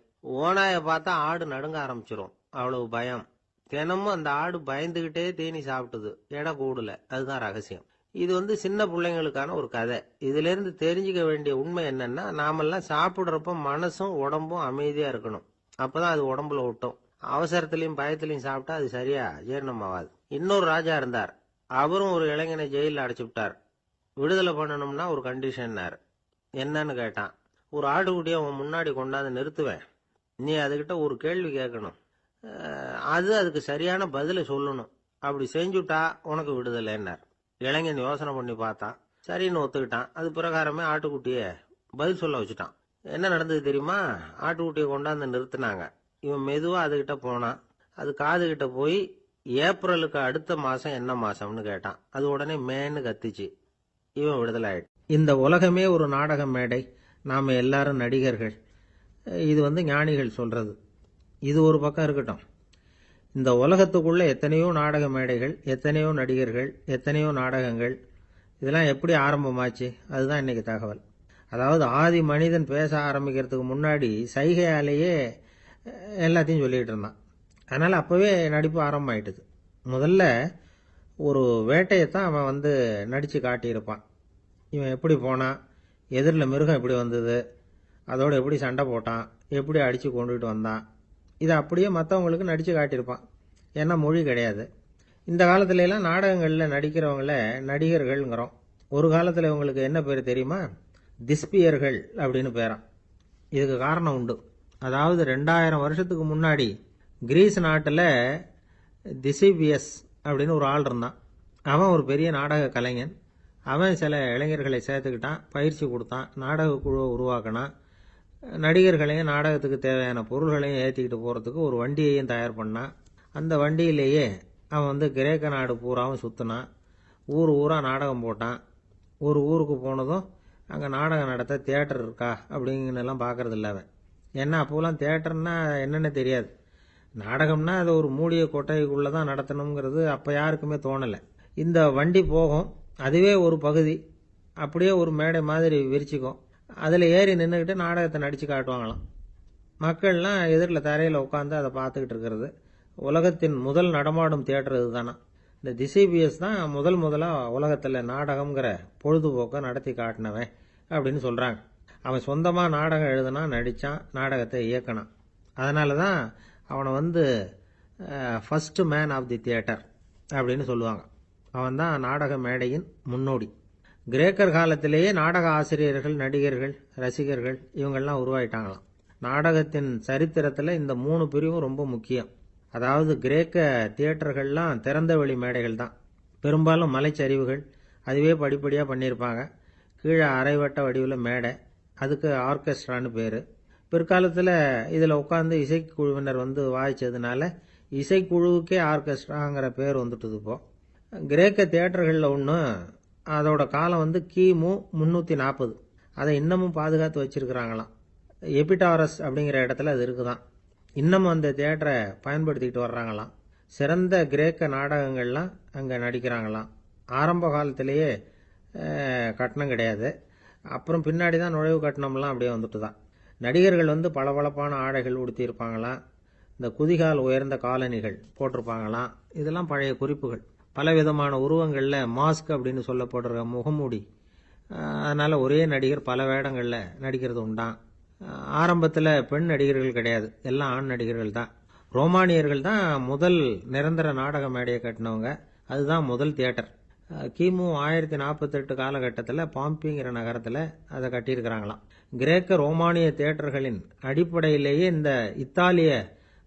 ஓநாயை பார்த்தா ஆடு நடுங்க ஆரம்பிச்சிரும், அவ்வளவு பயம். தினமும் அந்த ஆடு பயந்துகிட்டே தீனி சாப்பிட்டுது, எடை கூடல. அதுதான் ரகசியம். இது சின்ன பிள்ளைங்களுக்கான ஒரு கதை. இதுல இருந்து தெரிஞ்சுக்க வேண்டிய உண்மை என்னன்னா, நாமெல்லாம் சாப்பிடுறப்ப மனசும் உடம்பும் அமைதியா இருக்கணும். அப்பதான் அது உடம்புல ஒட்டும். அவசரத்திலையும் பயத்திலையும் சாப்பிட்டா அது சரியா ஜீரணம் ஆகாது. இன்னொரு ராஜா இருந்தார். அவரும் ஒரு இளைஞனை ஜெயிலில் அடைச்சு விட்டார். விடுதலை பண்ணணும்னா ஒரு கண்டிஷன்னார். என்னன்னு கேட்டான். ஒரு ஆட்டுக்குட்டியை அவன் முன்னாடி கொண்டாந்து நிறுத்துவேன், நீ அதுகிட்ட ஒரு கேள்வி கேட்கணும், அதுக்கு சரியான பதிலை சொல்லணும். அப்படி செஞ்சுட்டா உனக்கு விடுதலைன்னார். இளைஞன் யோசனை பண்ணி பார்த்தான். சரின்னு ஒத்துக்கிட்டான். அது பிரகாரமே ஆட்டுக்குட்டிய பதில் சொல்ல வச்சுட்டான். என்ன நடந்தது தெரியுமா? ஆட்டுக்குட்டியை கொண்டாந்து நிறுத்தினாங்க. இவன் மெதுவா அதுகிட்ட போனான். அது காதுகிட்ட போய் ஏப்ரலுக்கு அடுத்த மாசம் என்ன மாசம்னு கேட்டான். அது உடனே மேன்னு கத்திச்சு. இவன் விடுதலை ஆயிட்டு. இந்த உலகமே ஒரு நாடக மேடை, நாம எல்லாரும் நடிகர்கள். இது ஞானிகள் சொல்றது. இது ஒரு பக்கம் இருக்கட்டும். இந்த உலகத்துக்குள்ள எத்தனையோ நாடக மேடைகள், எத்தனையோ நடிகர்கள், எத்தனையோ நாடகங்கள், இதெல்லாம் எப்படி ஆரம்பமாச்சு? அதுதான் இன்னைக்கு தகவல். அதாவது ஆதி மனிதன் பேச ஆரம்பிக்கிறதுக்கு முன்னாடி சைகையாலேயே எல்லாத்தையும் சொல்லிட்டு இருந்தான். அதனால அப்பவே நடிப்பு ஆரம்பமாயிட்டுது. முதல்ல ஒரு வேட்டையத்தான் அவன் நடிச்சு காட்டியிருப்பான். இவன் எப்படி போனான், எதிரில் மிருகம் எப்படி வந்தது, அதோட எப்படி சண்டை போட்டான், எப்படி அடிச்சு கொண்டுகிட்டு வந்தான், இதை அப்படியே மற்றவங்களுக்கு நடிச்சு காட்டியிருப்பான். ஏன்னா மொழி கிடையாது. இந்த காலத்துல எல்லாம் நாடகங்களில் நடிக்கிறவங்கள நடிகர்கள்ங்கிறோம். ஒரு காலத்தில் இவங்களுக்கு என்ன பேர் தெரியுமா? திஸ்பியர்கள் அப்படின்னு பேராம். இதுக்கு காரணம் உண்டு. அதாவது 2000 வருஷத்துக்கு முன்னாடி கிரீஸ் நாட்டில் திசிபியஸ் அப்படின்னு ஒரு ஆள் இருந்தான். அவன் ஒரு பெரிய நாடக கலைஞன். அவன் சில இளைஞர்களை சேர்த்துக்கிட்டான், பயிற்சி கொடுத்தான், நாடக குழுவை உருவாக்கினான். நடிகர்களையும் நாடகத்துக்கு தேவையான பொருள்களையும் ஏற்றிக்கிட்டு போகிறதுக்கு ஒரு வண்டியையும் தயார் பண்ணான். அந்த வண்டியிலேயே அவன் கிரேக்க நாடு பூராவும் சுற்றினான். ஊர் ஊராக நாடகம் போட்டான். ஒரு ஊருக்கு போனதும் அங்கே நாடகம் நடத்த தியேட்டர் இருக்கா அப்படிங்கலாம் பார்க்கறது இல்லை அவன். ஏன்னா அப்போலாம் தியேட்டர்னா என்னென்னு தெரியாது. நாடகம்னா அது ஒரு மூடிய கொட்டைக்குள்ளே தான் நடத்தணுங்கிறது அப்போ யாருக்குமே தோணலை. இந்த வண்டி போகும், அதுவே ஒரு பகுதி அப்படியே ஒரு மேடை மாதிரி விரிச்சிக்கும். அதில் ஏறி நின்றுக்கிட்டு நாடகத்தை நடித்து காட்டுவாங்களாம். மக்கள்லாம் எதிரில் தரையில் உட்காந்து அதை பார்த்துக்கிட்டு இருக்கிறது. உலகத்தின் முதல் நடமாடும் தியேட்டர் இதுதானா. இந்த திசிபியஸ் தான் முதலாக உலகத்தில் நாடகம்ங்கிற பொழுதுபோக்கை நடத்தி காட்டினவன் அப்படின்னு சொல்கிறாங்க. அவன் சொந்தமாக நாடகம் எழுதுனான், நடித்தான், நாடகத்தை இயக்கினான். அதனால தான் அவனை first man of the theatre அப்படின்னு சொல்லுவாங்க. அவன் தான் நாடக மேடையின் முன்னோடி. கிரேக்கர் காலத்திலேயே நாடக ஆசிரியர்கள், நடிகர்கள், ரசிகர்கள் இவங்கெல்லாம் உருவாயிட்டாங்களாம். நாடகத்தின் சரித்திரத்தில் இந்த 3 பிரிவும் ரொம்ப முக்கியம். அதாவது கிரேக்க தியேட்டர்கள்லாம் திறந்த வெளி மேடைகள் தான். பெரும்பாலும் மலைச்சரிவுகள், அதுவே படிப்படியாக பண்ணியிருப்பாங்க. கீழே அரைவட்ட வடிவில் மேடை, அதுக்கு ஆர்கெஸ்ட்ரான்னு பேர். பிற்காலத்தில் இதில் உட்காந்து இசைக்குழுவினர் வாய்ச்சதுனால இசைக்குழுவுக்கே ஆர்கெஸ்ட்ராங்கிற பேர் வந்துட்டுது. இப்போ கிரேக்க தியேட்டர்களில் ஒன்று, அதோட காலம் கிமு 340. அதை இன்னமும் பாதுகாத்து வச்சிருக்கிறாங்களாம். எபிடாரஸ் அப்படிங்கிற இடத்துல அது இருக்குதான். இன்னமும் அந்த தியேட்டரை பயன்படுத்திக்கிட்டு வர்றாங்களாம். சிறந்த கிரேக்க நாடகங்கள்லாம் அங்கே நடிக்கிறாங்களாம். ஆரம்ப காலத்திலேயே கட்டணம் கிடையாது. அப்புறம் பின்னாடி தான் நுழைவு கட்டணம்லாம் அப்படியே வந்துட்டு தான். நடிகர்கள் பளபளப்பான ஆடைகள் உடுத்தியிருப்பாங்களாம். இந்த குதிகால் உயர்ந்த காலணிகள் போட்டிருப்பாங்களாம். இதெல்லாம் பழைய குறிப்புகள். பலவிதமான உருவங்களில் மாஸ்க் அப்படின்னு சொல்லப்படுற முகமூடி. அதனால் ஒரே நடிகர் பல வேடங்களில் நடிக்கிறது உண்டான். ஆரம்பத்தில் பெண் நடிகர்கள் கிடையாது, எல்லாம் ஆண் நடிகர்கள் தான். ரோமானியர்கள் தான் முதல் நிரந்தர நாடக மேடையை கட்டினவங்க. அதுதான் முதல் தியேட்டர். கிமு 1048 காலகட்டத்தில் பாம்பிங்கிற நகரத்தில் அதை கட்டியிருக்கிறாங்களாம். கிரேக்க ரோமானிய தியேட்டர்களின் அடிப்படையிலேயே இந்த இத்தாலிய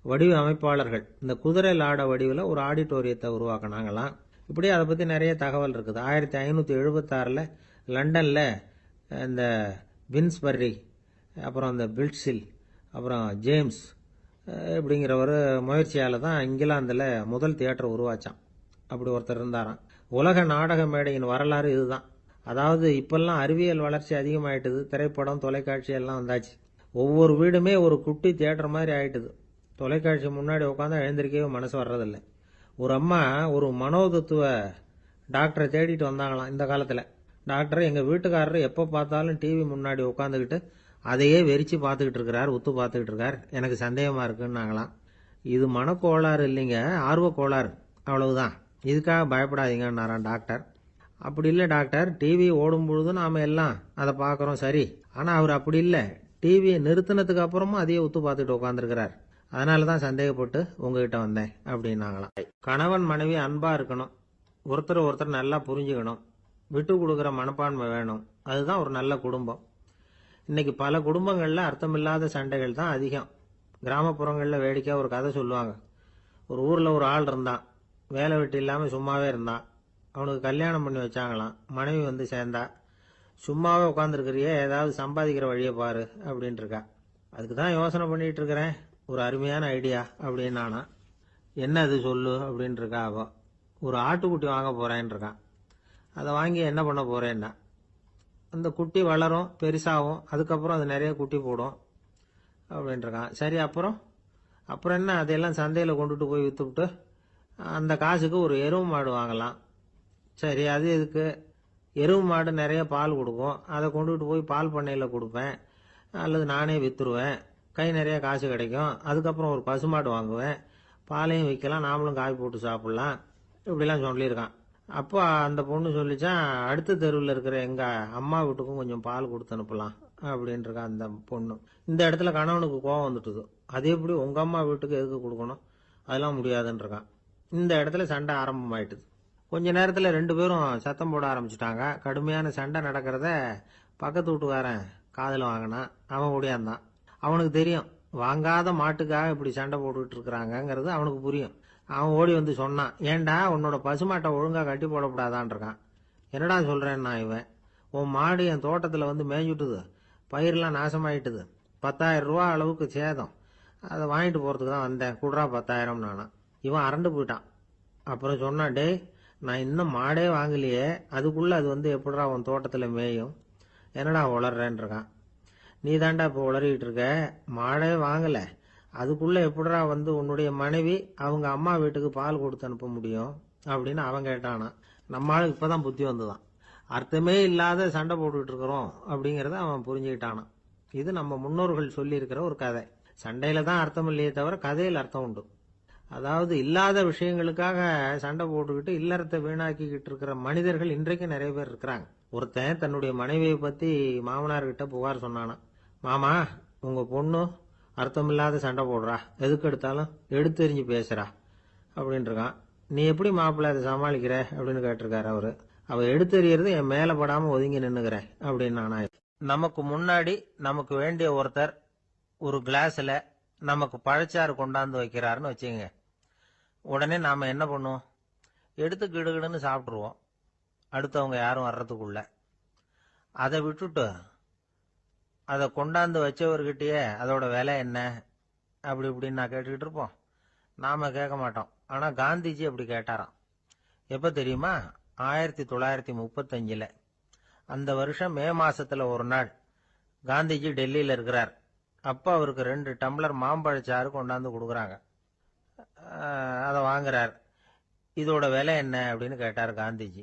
வடிவ அமைப்பாளர்கள் இந்த குதிரை லாட வடிவில் ஒரு ஆடிட்டோரியத்தை உருவாக்கினாங்களாம். இப்படி அதை பற்றி நிறைய தகவல் இருக்குது. 1576 லண்டனில் இந்த வின்ஸ்பர்ரி, அப்புறம் இந்த பில்ட்ஸில், அப்புறம் ஜேம்ஸ் இப்படிங்கிறவர் முயற்சியால் தான் இங்கிலாந்தில் முதல் தியேட்டர் உருவாச்சான். அப்படி ஒருத்தர் இருந்தாராம். உலக நாடக மேடையின் வரலாறு இதுதான். அதாவது இப்பெல்லாம் அறிவியல் வளர்ச்சி அதிகமாயிட்டுது. திரைப்படம், தொலைக்காட்சி எல்லாம் வந்தாச்சு. ஒவ்வொரு வீடுமே ஒரு குட்டி தியேட்டர் மாதிரி ஆயிட்டுது. தொலைக்காட்சி முன்னாடி உட்காந்து எழுந்திருக்கவே மனசு வர்றதில்லை. ஒரு அம்மா ஒரு மனோதத்துவ டாக்டரை தேடிட்டு வந்தாங்களாம் இந்த காலத்தில். டாக்டர், எங்கள் வீட்டுக்காரர் எப்போ பார்த்தாலும் டிவி முன்னாடி உட்காந்துக்கிட்டு அதையே வெறிச்சு பார்த்துக்கிட்டு இருக்கிறார், உத்து பார்த்துக்கிட்டு இருக்கார், எனக்கு சந்தேகமாக இருக்குன்னாங்களாம். இது மனக்கோளாறு இல்லைங்க, ஆர்வ கோளாறு, அவ்வளவுதான், இதுக்காக பயப்படாதீங்கன்னாராம் டாக்டர். அப்படி இல்லை டாக்டர், டிவி ஓடும் பொழுது நாம் எல்லாம் அதை பார்க்குறோம் சரி, ஆனால் அவர் அப்படி இல்லை, டிவியை நிறுத்தினதுக்கு அப்புறமும் அதையே உத்து பார்த்துட்டு உட்காந்துருக்கிறார், அதனால தான் சந்தேகப்பட்டு உங்ககிட்ட வந்தேன் அப்படின்னாங்களாம். கணவன் மனைவி அன்பா இருக்கணும், ஒருத்தர் ஒருத்தர் நல்லா புரிஞ்சுக்கணும், விட்டு கொடுக்குற மனப்பான்மை வேணும், அதுதான் ஒரு நல்ல குடும்பம். இன்னைக்கு பல குடும்பங்களில் அர்த்தமில்லாத சண்டைகள் தான் அதிகம். கிராமப்புறங்களில் வேடிக்கையாக ஒரு கதை சொல்லுவாங்க. ஒரு ஊரில் ஒரு ஆள் இருந்தான், வேலை வெட்டி இல்லாமல் சும்மாவே இருந்தான். அவனுக்கு கல்யாணம் பண்ணி வச்சாங்களாம். மனைவி சேர்ந்தா. சும்மாவே உட்காந்துருக்கிறியே, ஏதாவது சம்பாதிக்கிற வழியை பாரு அப்படின்னு இருக்கா. அதுக்கு தான் யோசனை பண்ணிட்டு இருக்கிறேன், ஒரு அருமையான ஐடியா அப்படின்னு நானா. என்ன அது சொல்லு அப்படின்னு இருக்கா அவ. ஒரு ஆட்டுக்குட்டி வாங்க போறேன்னு இருக்கான். அதை வாங்கி என்ன பண்ண போறேன்னா, அந்த குட்டி வளரும், பெருசாகும், அதுக்கப்புறம் அது நிறைய குட்டி போடும் அப்படின்னு இருக்கான். சரி, அப்புறம் அப்புறம் என்ன, அதையெல்லாம் சந்தையில் கொண்டுட்டு போய் விற்றுவிட்டு அந்த காசுக்கு ஒரு எருவு மாடு வாங்கலாம். சரி, அது எதுக்கு? எருவு மாடு நிறைய பால் கொடுக்கும், அதை கொண்டுகிட்டு போய் பால் பண்ணையில் கொடுப்பேன், அல்லது நானே விற்றுருவேன், கை நிறைய காசு கிடைக்கும். அதுக்கப்புறம் ஒரு பசுமாடு வாங்குவேன், பாலையும் விற்கலாம், நாமளும் காய் போட்டு சாப்பிட்லாம், இப்படிலாம் சொல்லியிருக்கான். அப்போ அந்த பொண்ணு சொல்லிச்சான், அடுத்த தெருவில் இருக்கிற எங்கள் அம்மா வீட்டுக்கும் கொஞ்சம் பால் கொடுத்து அனுப்பலாம் அப்படின்ட்டுருக்கான் அந்த பொண்ணு. இந்த இடத்துல கணவனுக்கு கோவம் வந்துட்டுது. அது எப்படி உங்கள் அம்மா வீட்டுக்கு எதுக்கு கொடுக்கணும், அதெல்லாம் முடியாதுன்றிருக்கான். இந்த இடத்துல சண்டை ஆரம்பமாயிட்டுது. கொஞ்ச நேரத்தில் ரெண்டு பேரும் சத்தம் போட ஆரம்பிச்சிட்டாங்க. கடுமையான சண்டை நடக்கிறத பக்கத்து வீட்டுக்காரன் காதில் வாங்கினான். அவன் ஓடியாந்தான். அவனுக்கு தெரியும், வாங்காத மாட்டுக்காக இப்படி சண்டை போட்டுக்கிட்டு இருக்கிறாங்கங்கிறது அவனுக்கு புரியும். அவன் ஓடி வந்து சொன்னான், ஏண்டா உன்னோட பசுமாட்டை ஒழுங்காக கட்டி போடக்கூடாதான்னு இருக்கான். என்னடா சொல்கிறேன்னா இவன், உன் மாடு என் தோட்டத்தில் வந்து மேய்ஞ்சுட்டுது, பயிரெலாம் நாசமாயிட்டுது, 10,000 ரூபா அளவுக்கு சேதம், அதை வாங்கிட்டு போகிறதுக்கு தான் வந்தேன், குடுறா 10,000 நானா. இவன் அரண்டு போயிட்டான். அப்புறம் சொன்னான், டே நான் இன்னும் மாடே வாங்கலையே, அதுக்குள்ளே அது வந்து எப்படிடா உன் தோட்டத்தில் மேயும், என்னடா உளர்றேன்னு இருக்கான். நீ தாண்டா இப்போ உளறிக்கிட்டு இருக்க, மாடே வாங்கலை, அதுக்குள்ளே எப்படிடா வந்து உன்னுடைய மனைவி அவங்க அம்மா வீட்டுக்கு பால் கொடுத்து அனுப்ப முடியும் அப்படின்னு அவன் கேட்டானா. நம்மளுக்கு இப்போ தான் புத்தி வந்துதான், அர்த்தமே இல்லாத சண்டை போட்டுக்கிட்டு இருக்கிறோம் அப்படிங்கிறத அவன் புரிஞ்சுக்கிட்டானான். இது நம்ம முன்னோர்கள் சொல்லியிருக்கிற ஒரு கதை. சண்டையில் தான் அர்த்தம் இல்லையே தவிர கதையில் அர்த்தம் உண்டு. அதாவது இல்லாத விஷயங்களுக்காக சண்டை போட்டுக்கிட்டு இல்லறத்தை வீணாக்கிக்கிட்டு இருக்கிற மனிதர்கள் இன்றைக்கு நிறைய பேர் இருக்கிறாங்க. ஒருத்தன் தன்னுடைய மனைவியை பற்றி மாமனார்கிட்ட புகார் சொன்னானா, மாமா உங்கள் பொண்ணு அர்த்தமில்லாத சண்டை போடுறா, எதுக்கு எடுத்தாலும் எடுத்தெறிஞ்சு பேசுறா அப்படின்னு இருக்கான். நீ எப்படி மாப்பிள்ளை அதை சமாளிக்கிற அப்படின்னு கேட்டிருக்காரு அவரு. அவ எடுத்தெறியறது என் மேலே படாமல் ஒதுங்கி நின்னுக்கிறேன் அப்படின்னு நானா. நமக்கு முன்னாடி நமக்கு வேண்டிய ஒருத்தர் ஒரு கிளாஸில் நமக்கு பழச்சாறு கொண்டாந்து வைக்கிறாருன்னு வச்சுங்க. உடனே நாம் என்ன பண்ணுவோம், எடுத்து கிடுகிடுன்னு சாப்பிட்ருவோம் அடுத்தவங்க யாரும் வர்றதுக்குள்ள. அதை விட்டுட்டு அதை கொண்டாந்து வச்சவர்கிட்டயே அதோட விலை என்ன அப்படி இப்படின்னு நான் கேட்டுக்கிட்டு இருப்போம். நாம் கேட்க மாட்டோம். ஆனால் காந்திஜி அப்படி கேட்டாராம். எப்போ தெரியுமா, 1935. அந்த வருஷம் மே மாசத்துல ஒரு நாள் காந்திஜி டெல்லியில் இருக்கிறார். அப்போ அவருக்கு 2 டம்ளர் மாம்பழச்சாறு கொண்டாந்து கொடுக்குறாங்க. அதை வாங்குறார். இதோட விலை என்ன அப்படின்னு கேட்டார் காந்திஜி.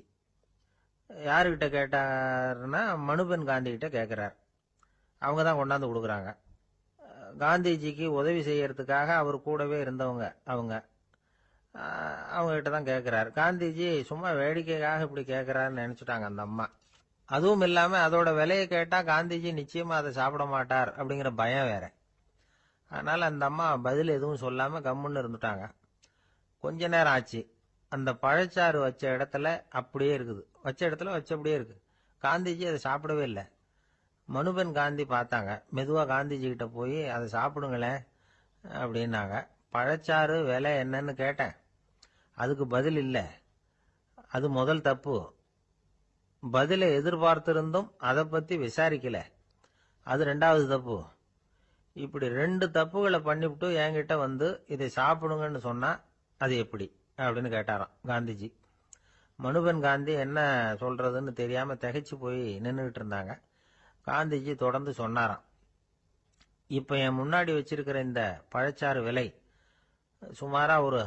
யாருக்கிட்ட கேட்டாருன்னா மனுபென் காந்தி கிட்ட கேட்குறார். அவங்க தான் கொண்டாந்து கொடுக்குறாங்க. காந்திஜிக்கு உதவி செய்யறதுக்காக அவர் கூடவே இருந்தவங்க அவங்ககிட்ட தான் கேட்குறாரு. காந்திஜி சும்மா வேடிக்கைக்காக இப்படி கேட்குறாருன்னு நினச்சிட்டாங்க அந்த அம்மா. அதுவும் இல்லாமல் அதோட விலையை கேட்டால் காந்திஜி நிச்சயமாக அதை சாப்பிட மாட்டார் அப்படிங்கிற பயம் வேற. அதனால் அந்த அம்மா பதில் எதுவும் சொல்லாமல் கம்முன்னு இருந்துட்டாங்க. கொஞ்ச நேரம் ஆச்சு. அந்த பழச்சாறு வச்ச இடத்துல அப்படியே இருக்குது, வச்ச இடத்துல வச்சபடியே இருக்கு. காந்திஜி அதை சாப்பிடவே இல்லை. மனுபென் காந்தி பார்த்தாங்க. மெதுவாக காந்திஜி கிட்ட போய் அதை சாப்பிடுங்களேன் அப்படின்னாங்க. பழச்சாறு விலை என்னன்னு கேட்டேன், அதுக்கு பதில் இல்லை. அது முதல் தப்பு. பதிலை எதிர்பார்த்திருந்தும் அதை பற்றி விசாரிக்கல, அது 2வது தப்பு. இப்படி 2 தப்புகளை பண்ணிவிட்டு என்கிட்ட வந்து இதை சாப்பிடுங்கன்னு சொன்னா அது எப்படி அப்படின்னு கேட்டாராம் காந்திஜி. மனுபென் காந்தி என்ன சொல்றதுன்னு தெரியாம திகைச்சு போய் நின்றுகிட்டு இருந்தாங்க. காந்திஜி தொடர்ந்து சொன்னாராம், இப்ப என் முன்னாடி வச்சிருக்கிற இந்த பழச்சாறு விலை சுமாரா ஒரு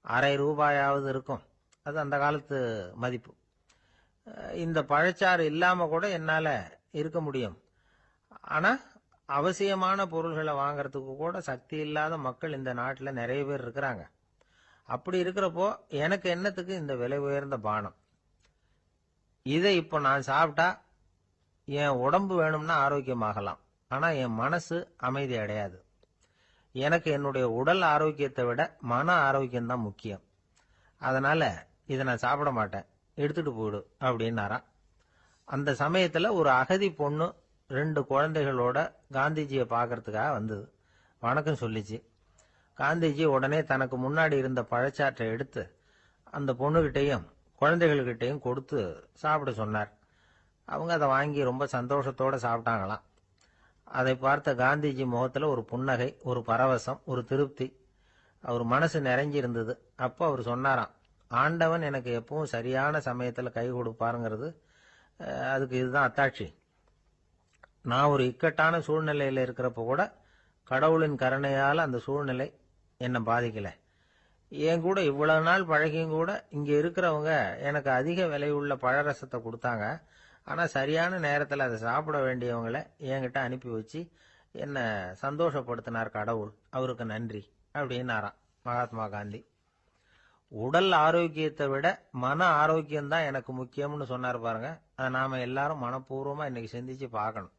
அரை ரூபாயாவது இருக்கும். அது அந்த காலத்து மதிப்பு. இந்த பழச்சாறு இல்லாம கூட என்னால இருக்க முடியும். ஆனா அவசியமான பொருள்களை வாங்கறதுக்கு கூட சக்தி இல்லாத மக்கள் இந்த நாட்டில் நிறைய பேர் இருக்கிறாங்க. அப்படி இருக்கிறப்போ எனக்கு என்னத்துக்கு இந்த விலை உயர்ந்த பானம்? இதை இப்போ நான் சாப்பிட்டா என் உடம்பு வேணும்னா ஆரோக்கியமாகலாம், ஆனா என் மனசு அமைதி அடையாது. எனக்கு என்னுடைய உடல் ஆரோக்கியத்தை விட மன ஆரோக்கியம் தான் முக்கியம். அதனால இதை நான் சாப்பிட மாட்டேன், எடுத்துட்டு போயிடு அப்படின்னாராம். அந்த சமயத்துல ஒரு அகதி பொண்ணு 2 குழந்தைகளோட காந்திஜியை பார்க்கறதுக்காக வந்தது. வணக்கம் சொல்லிச்சு. காந்திஜி உடனே தனக்கு முன்னாடி இருந்த பழச்சாற்றை எடுத்து அந்த பொண்ணுகிட்டையும் குழந்தைகள்கிட்டையும் கொடுத்து சாப்பிட சொன்னார். அவங்க அதை வாங்கி ரொம்ப சந்தோஷத்தோட சாப்பிட்டாங்களாம். அதை பார்த்த காந்திஜி முகத்துல ஒரு புன்னகை, ஒரு பரவசம், ஒரு திருப்தி. அவர் மனசு நிறைஞ்சிருந்தது. அப்போ அவர் சொன்னாராம், ஆண்டவன் எனக்கு எப்பவும் சரியான சமயத்துல கை கொடுப்பாருங்கிறது அதுக்கு இதுதான் அத்தாட்சி. நான் ஒரு இக்கட்டான சூழ்நிலையில இருக்கிறப்ப கூட கடவுளின் கருணையால அந்த சூழ்நிலை என்னை பாதிக்கல. என் கூட இவ்வளவு நாள் பழகியும் கூட இங்க இருக்கிறவங்க எனக்கு அதிக விலையுள்ள பழரசத்தை கொடுத்தாங்க. ஆனா சரியான நேரத்துல அதை சாப்பிட வேண்டியவங்களை என்கிட்ட அனுப்பி வச்சு என்ன சந்தோஷப்படுத்தினார் கடவுள், அவருக்கு நன்றி அப்படின்னாராம் மகாத்மா காந்தி. உடல் ஆரோக்கியத்தை விட மன ஆரோக்கியம்தான் எனக்கு முக்கியம்னு சொன்னார் பாருங்க. அதை நாம எல்லாரும் மனப்பூர்வமா இன்னைக்கு சிந்திச்சு பார்க்கணும்.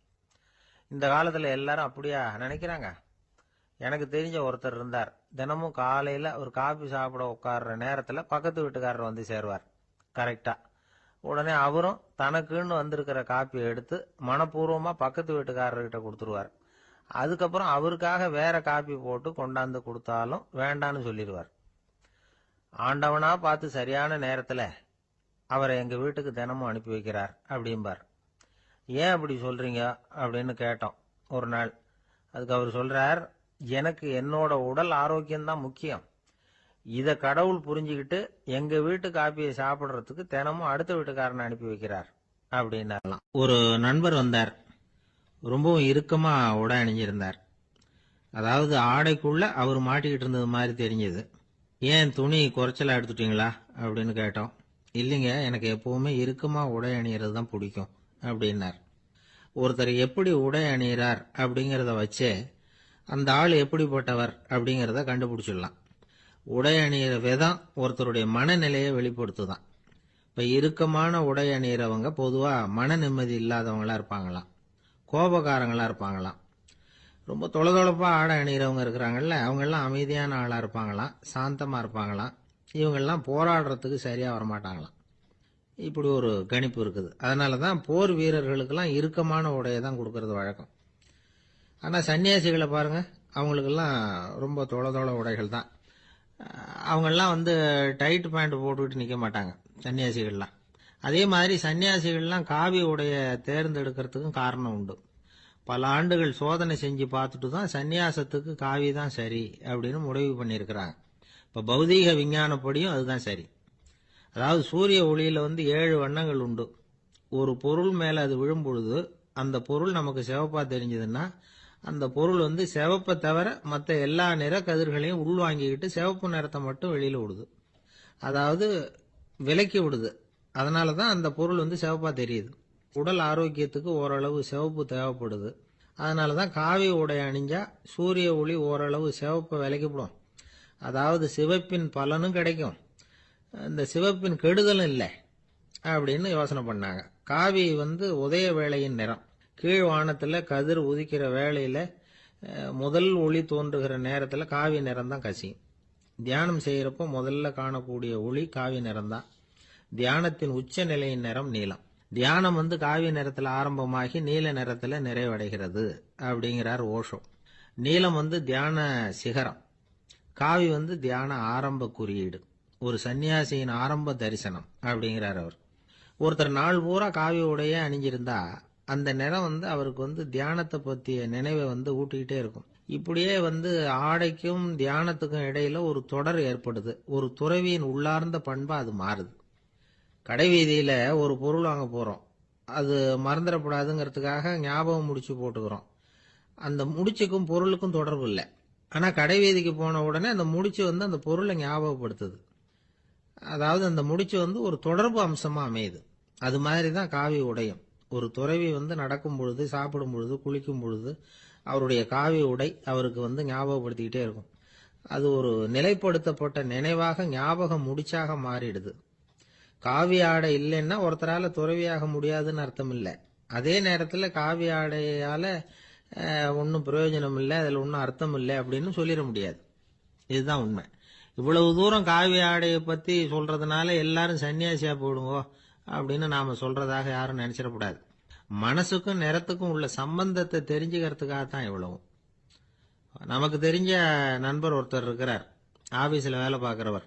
இந்த காலத்துல எல்லாரும் அப்படியா நினைக்கிறாங்க? எனக்கு தெரிஞ்ச ஒருத்தர் இருந்தார். தினமும் காலையில ஒரு காபி சாப்பிட உட்கார்ற நேரத்துல பக்கத்து வீட்டுக்காரர் வந்து சேருவார் கரெக்டா. உடனே அவரும் தனக்குன்னு வந்திருக்கிற காப்பியை எடுத்து மனப்பூர்வமா பக்கத்து வீட்டுக்காரர்கிட்ட கொடுத்துருவார். அதுக்கப்புறம் அவருக்காக வேற காப்பி போட்டு கொண்டாந்து கொடுத்தாலும் வேண்டான்னு சொல்லிடுவார். ஆண்டவனா பார்த்து சரியான நேரத்துல அவரை எங்க வீட்டுக்கு தினமும் அனுப்பி வைக்கிறார் அப்படிம்பார். ஏன் அப்படி சொல்றீங்க அப்படின்னு கேட்டோம் ஒரு நாள். அதுக்கு அவர் சொல்றார், எனக்கு என்னோட உடல் ஆரோக்கியம்தான் முக்கியம். இத கடவுள் புரிஞ்சுக்கிட்டு எங்க வீட்டு காப்பியை சாப்பிடுறதுக்கு தினமும் அடுத்த வீட்டுக்காரனை அனுப்பி வைக்கிறார் அப்படின்னாலாம். ஒரு நண்பர் வந்தார். ரொம்பவும் இறுக்கமா உடை அணிஞ்சிருந்தார். அதாவது ஆடைக்குள்ள அவர் மாட்டிக்கிட்டு இருந்தது மாதிரி தெரிஞ்சது. ஏன் துணி குறைச்சலா எடுத்துட்டீங்களா அப்படின்னு கேட்டோம். இல்லைங்க, எனக்கு எப்பவுமே இறுக்கமா உடை அணியறது தான் பிடிக்கும் அப்படின்னார். ஒருத்தர் எப்படி உடை அணிகிறார் அப்படிங்கிறத வச்சே அந்த ஆள் எப்படிப்பட்டவர் அப்படிங்கிறத கண்டுபிடிச்சிடலாம். உடை அணிகிற விதம் ஒருத்தருடைய மனநிலையை வெளிப்படுத்துதான். இப்ப இறுக்கமான உடை அணிகிறவங்க பொதுவா மன நிம்மதி இல்லாதவங்களா இருப்பாங்களாம், கோபக்காரங்களா இருப்பாங்களாம். ரொம்ப தொலைதொலைப்பா ஆடை அணிகிறவங்க இருக்கிறாங்கல்ல, அவங்க எல்லாம் அமைதியான ஆளா இருப்பாங்களாம், சாந்தமா இருப்பாங்களாம். இவங்கெல்லாம் போராடுறதுக்கு சரியா வரமாட்டாங்களாம். இப்படி ஒரு கணிப்பு இருக்குது. அதனாலதான் போர் வீரர்களுக்கெல்லாம் இறுக்கமான உடையை தான் கொடுக்கறது வழக்கம். ஆனா சன்னியாசிகளை பாருங்க, அவங்களுக்கெல்லாம் ரொம்ப தொலை உடைகள் தான். அவங்கெல்லாம் வந்து டைட் பேண்ட் போட்டுக்கிட்டு நிக்க மாட்டாங்க சன்னியாசிகள்லாம். அதே மாதிரி சன்னியாசிகள்லாம் காவி உடைய தேர்ந்தெடுக்கிறதுக்கும் காரணம் உண்டு. பல ஆண்டுகள் சோதனை செஞ்சு பார்த்துட்டு தான் சன்னியாசத்துக்கு காவி தான் சரி அப்படின்னு முடிவு பண்ணியிருக்கிறாங்க. இப்ப பௌதீக விஞ்ஞானப்படியும் அதுதான் சரி. அதாவது சூரிய ஒளியில வந்து 7 வண்ணங்கள் உண்டு. ஒரு பொருள் மேல அது விழும் பொழுது அந்த பொருள் நமக்கு சிவப்பா தெரிஞ்சதுன்னா அந்த பொருள் வந்து சிவப்பை தவிர மற்ற எல்லா நிற கதிர்களையும் உள்வாங்கிக்கிட்டு சிவப்பு நிறத்தை மட்டும் வெளியில விடுது. அதாவது விலக்கி விடுது. அதனாலதான் அந்த பொருள் வந்து சிவப்பா தெரியுது. உடல் ஆரோக்கியத்துக்கு ஓரளவு சிவப்பு தேவைப்படுது. அதனாலதான் காவி உடை அணிஞ்சா சூரிய ஒளி ஓரளவு சிவப்பை விலக்கிவிடும். அதாவது சிவப்பின் பலனும் கிடைக்கும், இந்த சிவப்பின் கெடுதலும் இல்லை அப்படின்னு யோசனை பண்ணாங்க. காவி வந்து உதய வேளையின் நிறம். கீழ் வானத்துல கதிர் உதிக்கிற வேளையில முதல் ஒளி தோன்றுகிற நேரத்துல காவி நிறம் தான் கசியும். தியானம் செய்யறப்போ முதல்ல காணக்கூடிய ஒளி காவி நிறம் தான். தியானத்தின் உச்ச நிலையின் நிறம் நீலம். தியானம் வந்து காவி நிறத்துல ஆரம்பமாகி நீல நிறத்துல நிறைவடைகிறது அப்படிங்கிறார் ஓஷோ. நீலம் வந்து தியான சிகரம், காவி வந்து தியான ஆரம்ப குறியீடு, ஒரு சன்னியாசியின் ஆரம்ப தரிசனம் அப்படிங்கிறார் அவர். ஒருத்தர் நாள் பூரா காவி உடைய அணிஞ்சிருந்தா அந்த நிறம் வந்து அவருக்கு வந்து தியானத்தை பற்றிய நினைவை வந்து ஊட்டிக்கிட்டே இருக்கும். இப்படியே வந்து ஆடைக்கும் தியானத்துக்கும் இடையில ஒரு தொடர் ஏற்படுது. ஒரு துறவியின் உள்ளார்ந்த பண்பா அது மாறுது. கடைவீதியில ஒரு பொருள் வாங்க போறோம், அது மறந்துடக்கூடாதுங்கிறதுக்காக ஞாபகம் முடிச்சு போட்டுக்கிறோம். அந்த முடிச்சுக்கும் பொருளுக்கும் தொடர்பு இல்லை. ஆனா கடைவீதிக்கு போன உடனே அந்த முடிச்சு வந்து அந்த பொருளை ஞாபகப்படுத்துது. அதாவது அந்த முடிச்சு வந்து ஒரு தொடர்பு அம்சமா அமையுது. அது மாதிரிதான் காவி உடையும். ஒரு துறவி வந்து நடக்கும் பொழுது, சாப்பிடும் பொழுது, குளிக்கும் பொழுது அவருடைய காவி உடை அவருக்கு வந்து ஞாபகப்படுத்திக்கிட்டே இருக்கும். அது ஒரு நிலைப்படுத்தப்பட்ட நினைவாக ஞாபக முடிச்சாக மாறிடுது. காவி ஆடை இல்லைன்னா ஒருத்தரால துறவியாக முடியாதுன்னு அர்த்தம் இல்லை. அதே நேரத்துல காவி ஆடையால ஒன்னும் பிரயோஜனம் இல்லை, அதுல ஒன்னும் அர்த்தம் இல்லை அப்படின்னு சொல்லிட முடியாது. இதுதான் உண்மை. இவ்வளவு தூரம் காவி ஆடையை பத்தி சொல்றதுனால எல்லாரும் சன்னியாசியா போடுங்கோ அப்படின்னு நாம சொல்றதாக யாரும் நினைச்சிடக்கூடாது. மனசுக்கும் நிறத்துக்கும் உள்ள சம்பந்தத்தை தெரிஞ்சுக்கிறதுக்காக தான் இவ்வளவும். நமக்கு தெரிஞ்ச நண்பர் ஒருத்தர் இருக்கிறார், ஆபீஸ்ல வேலை பார்க்கிறவர்.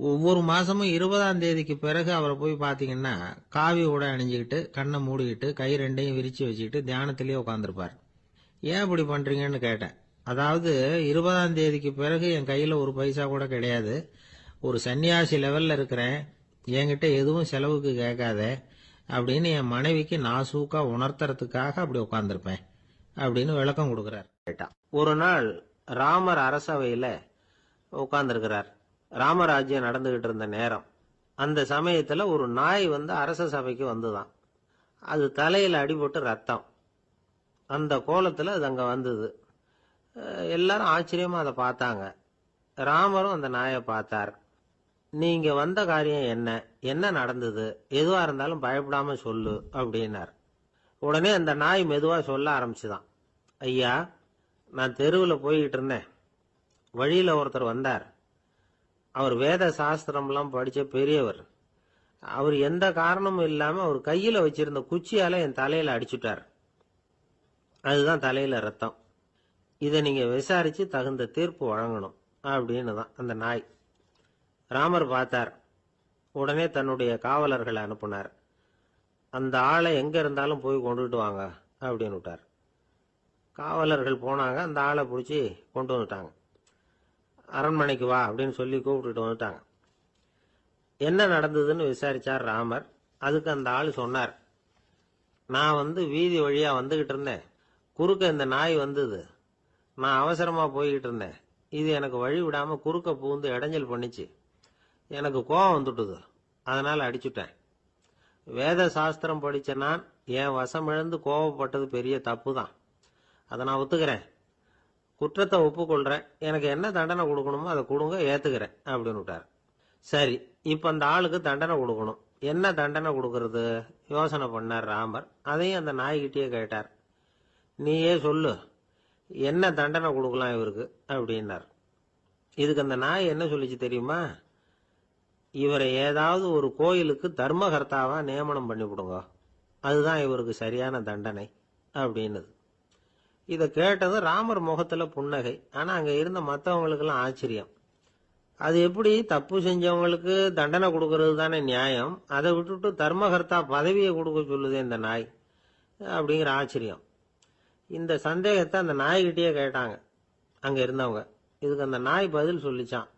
ஒவ்வொரு மாசமும் 20ஆம் தேதிக்கு பிறகு அவரை போய் பாத்தீங்கன்னா காவி உடை அணிஞ்சுக்கிட்டு கண்ணை மூடிக்கிட்டு கை ரெண்டையும் விரிச்சு வச்சுக்கிட்டு தியானத்திலேயே உட்காந்துருப்பார். ஏன் இப்படி பண்றீங்கன்னு கேட்டேன். அதாவது 20ஆம் தேதிக்கு பிறகு என் கையில ஒரு பைசா கூட கிடையாது, ஒரு சன்னியாசி லெவல்ல இருக்கிறேன், என்கிட்ட எதுவும் செலவுக்கு கேட்காத அப்படின்னு என் மனைவிக்கு நாசூக்கா உணர்த்துறதுக்காக அப்படி உட்கார்ந்திருப்பேன் அப்படின்னு விளக்கம் கொடுக்கிறார். ஒரு நாள் ராமர் அரசவையில உட்கார்ந்திருக்கிறார். ராமராஜ்யம் நடந்துகிட்டு இருந்த நேரம். அந்த சமயத்துல ஒரு நாய் அரச சபைக்கு வந்துதான். அது தலையில அடிபட்டு ரத்தம். அந்த கோலத்துல அது அங்க வந்தது. எல்லாரும் ஆச்சரியமா அதை பார்த்தாங்க. ராமரும் அந்த நாயை பார்த்தார். நீங்க வந்த காரியம் என்ன, என்ன நடந்தது, எதுவா இருந்தாலும் பயப்படாம சொல்லு அப்படின்னார். உடனே அந்த நாய் மெதுவா சொல்ல ஆரம்பிச்சுதான். ஐயா, நான் தெருவில் போய்கிட்டு இருந்தேன். வழியில ஒருத்தர் வந்தார். அவர் வேத சாஸ்திரம்லாம் படிச்ச பெரியவர். அவர் எந்த காரணமும் இல்லாம அவர் கையில வச்சிருந்த குச்சியால என் தலையில அடிச்சுட்டார். அதுதான் தலையில ரத்தம். இதை நீங்க விசாரிச்சு தகுந்த தீர்ப்பு வழங்கணும் அப்படின்னு தான் அந்த நாய். ராமர் பார்த்தார். உடனே தன்னுடைய காவலர்களை அனுப்புனார். அந்த ஆளை எங்க இருந்தாலும் போய் கொண்டுட்டு வாங்க அப்படின்னு விட்டார். காவலர்கள் போனாங்க. அந்த ஆளை பிடிச்சி கொண்டு வந்துட்டாங்க. அரண்மனைக்கு வா அப்படின்னு சொல்லி கூப்பிட்டுட்டு வந்துட்டாங்க. என்ன நடந்ததுன்னு விசாரிச்சார் ராமர். அதுக்கு அந்த ஆள் சொன்னார், நான் வீதி வழியா வந்துகிட்டு இருந்தேன். குறுக்க இந்த நாய் வந்தது. நான் அவசரமா போய்கிட்டு இருந்தேன். இது எனக்கு வழி விடாம குறுக்க பூந்து இடைஞ்சல் பண்ணிச்சு. எனக்கு கோபம் வந்துட்டுது. அதனால அடிச்சுட்டேன். வேத சாஸ்திரம் படிச்ச நான் என் வசம் இழந்து கோபப்பட்டது பெரிய தப்பு தான். அதை நான் ஒத்துக்கிறேன். குற்றத்தை ஒப்புக்கொள்றேன். எனக்கு என்ன தண்டனை கொடுக்கணுமோ அதை கொடுங்க, ஏத்துக்கிறேன் அப்படின்னு விட்டார். சரி, இப்ப அந்த ஆளுக்கு தண்டனை கொடுக்கணும். என்ன தண்டனை கொடுக்கறது யோசனை பண்ணார் ராமர். அதையும் அந்த நாய்கிட்டயே கேட்டார். நீயே சொல்லு, என்ன தண்டனை கொடுக்கலாம் இவருக்கு அப்படின்னார். இதுக்கு அந்த நாய் என்ன சொல்லிச்சு தெரியுமா? இவரை ஏதாவது ஒரு கோயிலுக்கு தர்மகர்த்தாவா நியமனம் பண்ணி விடுங்க, அதுதான் இவருக்கு சரியான தண்டனை அப்படின்னது. இதை கேட்டது ராமர் முகத்துல புன்னகை. ஆனா அங்க இருந்த மற்றவங்களுக்கு எல்லாம் ஆச்சரியம். அது எப்படி தப்பு செஞ்சவங்களுக்கு தண்டனை கொடுக்கறது தானே நியாயம், அதை விட்டுட்டு தர்மகர்த்தா பதவியை கொடுக்க சொல்லுது இந்த நாய் அப்படிங்கிற ஆச்சரியம். இந்த சந்தேகத்தை அந்த நாய்கிட்டயே கேட்டாங்க அங்க இருந்தவங்க. இதுக்கு அந்த நாய் பதில் சொல்லிச்சான்.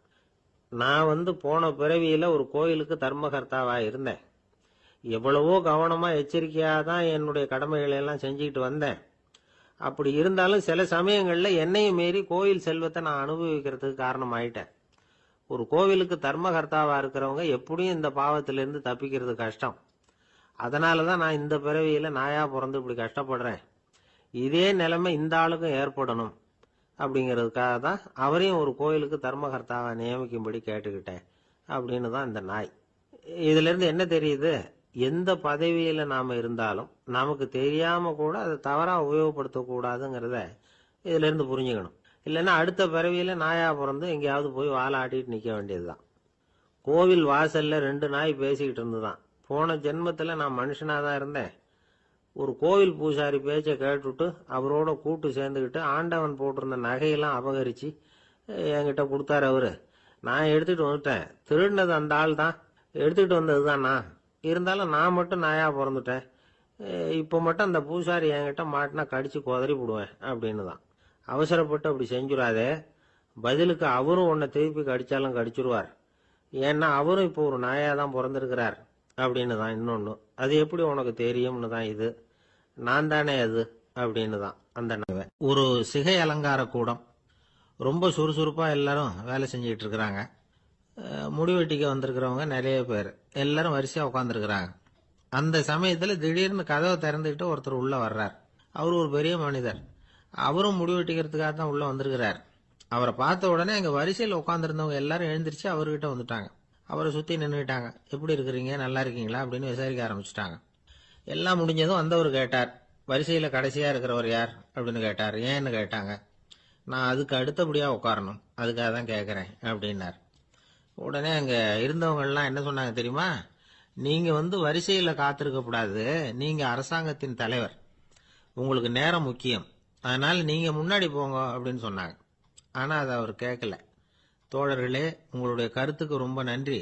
நான் போன பிறவியில ஒரு கோயிலுக்கு தர்மகர்த்தாவா இருந்தேன். எவ்வளவோ கவனமா எச்சரிக்கையா தான் என்னுடைய கடமைகளை எல்லாம் செஞ்சுக்கிட்டு வந்தேன். அப்படி இருந்தாலும் சில சமயங்கள்ல என்னையும் மீறி கோயில் செல்வத்தை நான் அனுபவிக்கிறதுக்கு காரணம் ஆயிட்டேன். ஒரு கோவிலுக்கு தர்மகர்த்தாவா இருக்கிறவங்க எப்படியும் இந்த பாவத்திலிருந்து தப்பிக்கிறது கஷ்டம். அதனாலதான் நான் இந்த பிறவியில நாயா பிறந்து இப்படி கஷ்டப்படுறேன். இதே நிலைமை இந்த ஆளுக்கும் ஏற்படணும் அப்படிங்கிறதுக்காக தான் அவரையும் ஒரு கோயிலுக்கு தர்மகர்த்தாவை நியமிக்கும்படி கேட்டுக்கிட்டேன் அப்படின்னு தான் இந்த நாய். இதுல இருந்து என்ன தெரியுது? எந்த பதவியில நாம இருந்தாலும் நமக்கு தெரியாம கூட அதை தவறா உபயோகப்படுத்தக்கூடாதுங்கிறத இதுல இருந்து புரிஞ்சுக்கணும். இல்லைன்னா அடுத்த பிறவியில நாயா பிறந்து எங்கேயாவது போய் வாழை ஆட்டிட்டு நிக்க வேண்டியதுதான். கோவில் வாசல்ல 2 நாய் பேசிக்கிட்டு இருந்துதான். போன ஜென்மத்துல நான் மனுஷனாதான் இருந்தேன். ஒரு கோவில் பூசாரி பேச்சை கேட்டுட்டு அவரோட கூட்டு சேர்ந்துக்கிட்டு ஆண்டவன் போட்டிருந்த நகையெல்லாம் அபகரிச்சு என்கிட்ட கொடுத்தாரு அவரு. நான் எடுத்துட்டு வந்துட்டேன். திருடினது அந்த ஆள் தான், எடுத்துக்கிட்டு வந்தது தான் நான். இருந்தாலும் நான் மட்டும் நாயா பிறந்துட்டேன். இப்போ மட்டும் அந்த பூசாரி என்கிட்ட மாட்டினா கடிச்சு குதறி விடுவேன் அப்படின்னு தான். அவசரப்பட்டு அப்படி செஞ்சுடாதே. பதிலுக்கு அவரும் உன்னை திருப்பி கடிச்சாலும் கடிச்சிருவார். ஏன்னா அவரும் இப்போ ஒரு நாயா தான் பிறந்திருக்கிறார் அப்படின்னு தான் இன்னொன்னு. அது எப்படி உனக்கு தெரியும்னு தான் இது. நான் தானே அது அப்படின்னு தான் அந்த நாய். ஒரு சிகை அலங்கார கூடம். ரொம்ப சுறுசுறுப்பா எல்லாரும் வேலை செஞ்சுட்டு இருக்கிறாங்க. முடிவெட்டிக்க வந்திருக்கிறவங்க நிறைய பேர். எல்லாரும் வரிசையா உட்காந்துருக்கிறாங்க. அந்த சமயத்துல திடீர்னு கதவை திறந்துக்கிட்டு ஒருத்தர் உள்ள வர்றார். அவர் ஒரு பெரிய மனிதர். அவரும் முடிவெட்டிக்கிறதுக்காக தான் உள்ள வந்திருக்கிறார். அவரை பார்த்த உடனே அங்க வரிசையில் உட்காந்துருந்தவங்க எல்லாரும் எழுந்திருச்சு அவர்கிட்ட வந்துட்டாங்க. அவரை சுத்தி நின்றுட்டாங்க. எப்படி இருக்கிறீங்க, நல்லா இருக்கீங்களா அப்படின்னு விசாரிக்க ஆரம்பிச்சுட்டாங்க. எல்லாம் முடிஞ்சதும் வந்தவர் கேட்டார், வரிசையில கடைசியா இருக்கிறவர் யார் அப்படின்னு கேட்டார். ஏன்னு கேட்டாங்க. நான் அதுக்கு அடுத்தபடியா உட்காரணும், அதுக்காக தான் கேட்கறேன் அப்படின்னார். உடனே அங்க இருந்தவங்க எல்லாம் என்ன சொன்னாங்க தெரியுமா? நீங்க வரிசையில காத்திருக்க கூடாது, நீங்க அரசாங்கத்தின் தலைவர், உங்களுக்கு நேரம் முக்கியம், அதனால நீங்க முன்னாடி போங்க அப்படின்னு சொன்னாங்க. ஆனா அதை அவர் கேட்கல. தோழர்களே, உங்களுடைய கருத்துக்கு ரொம்ப நன்றி.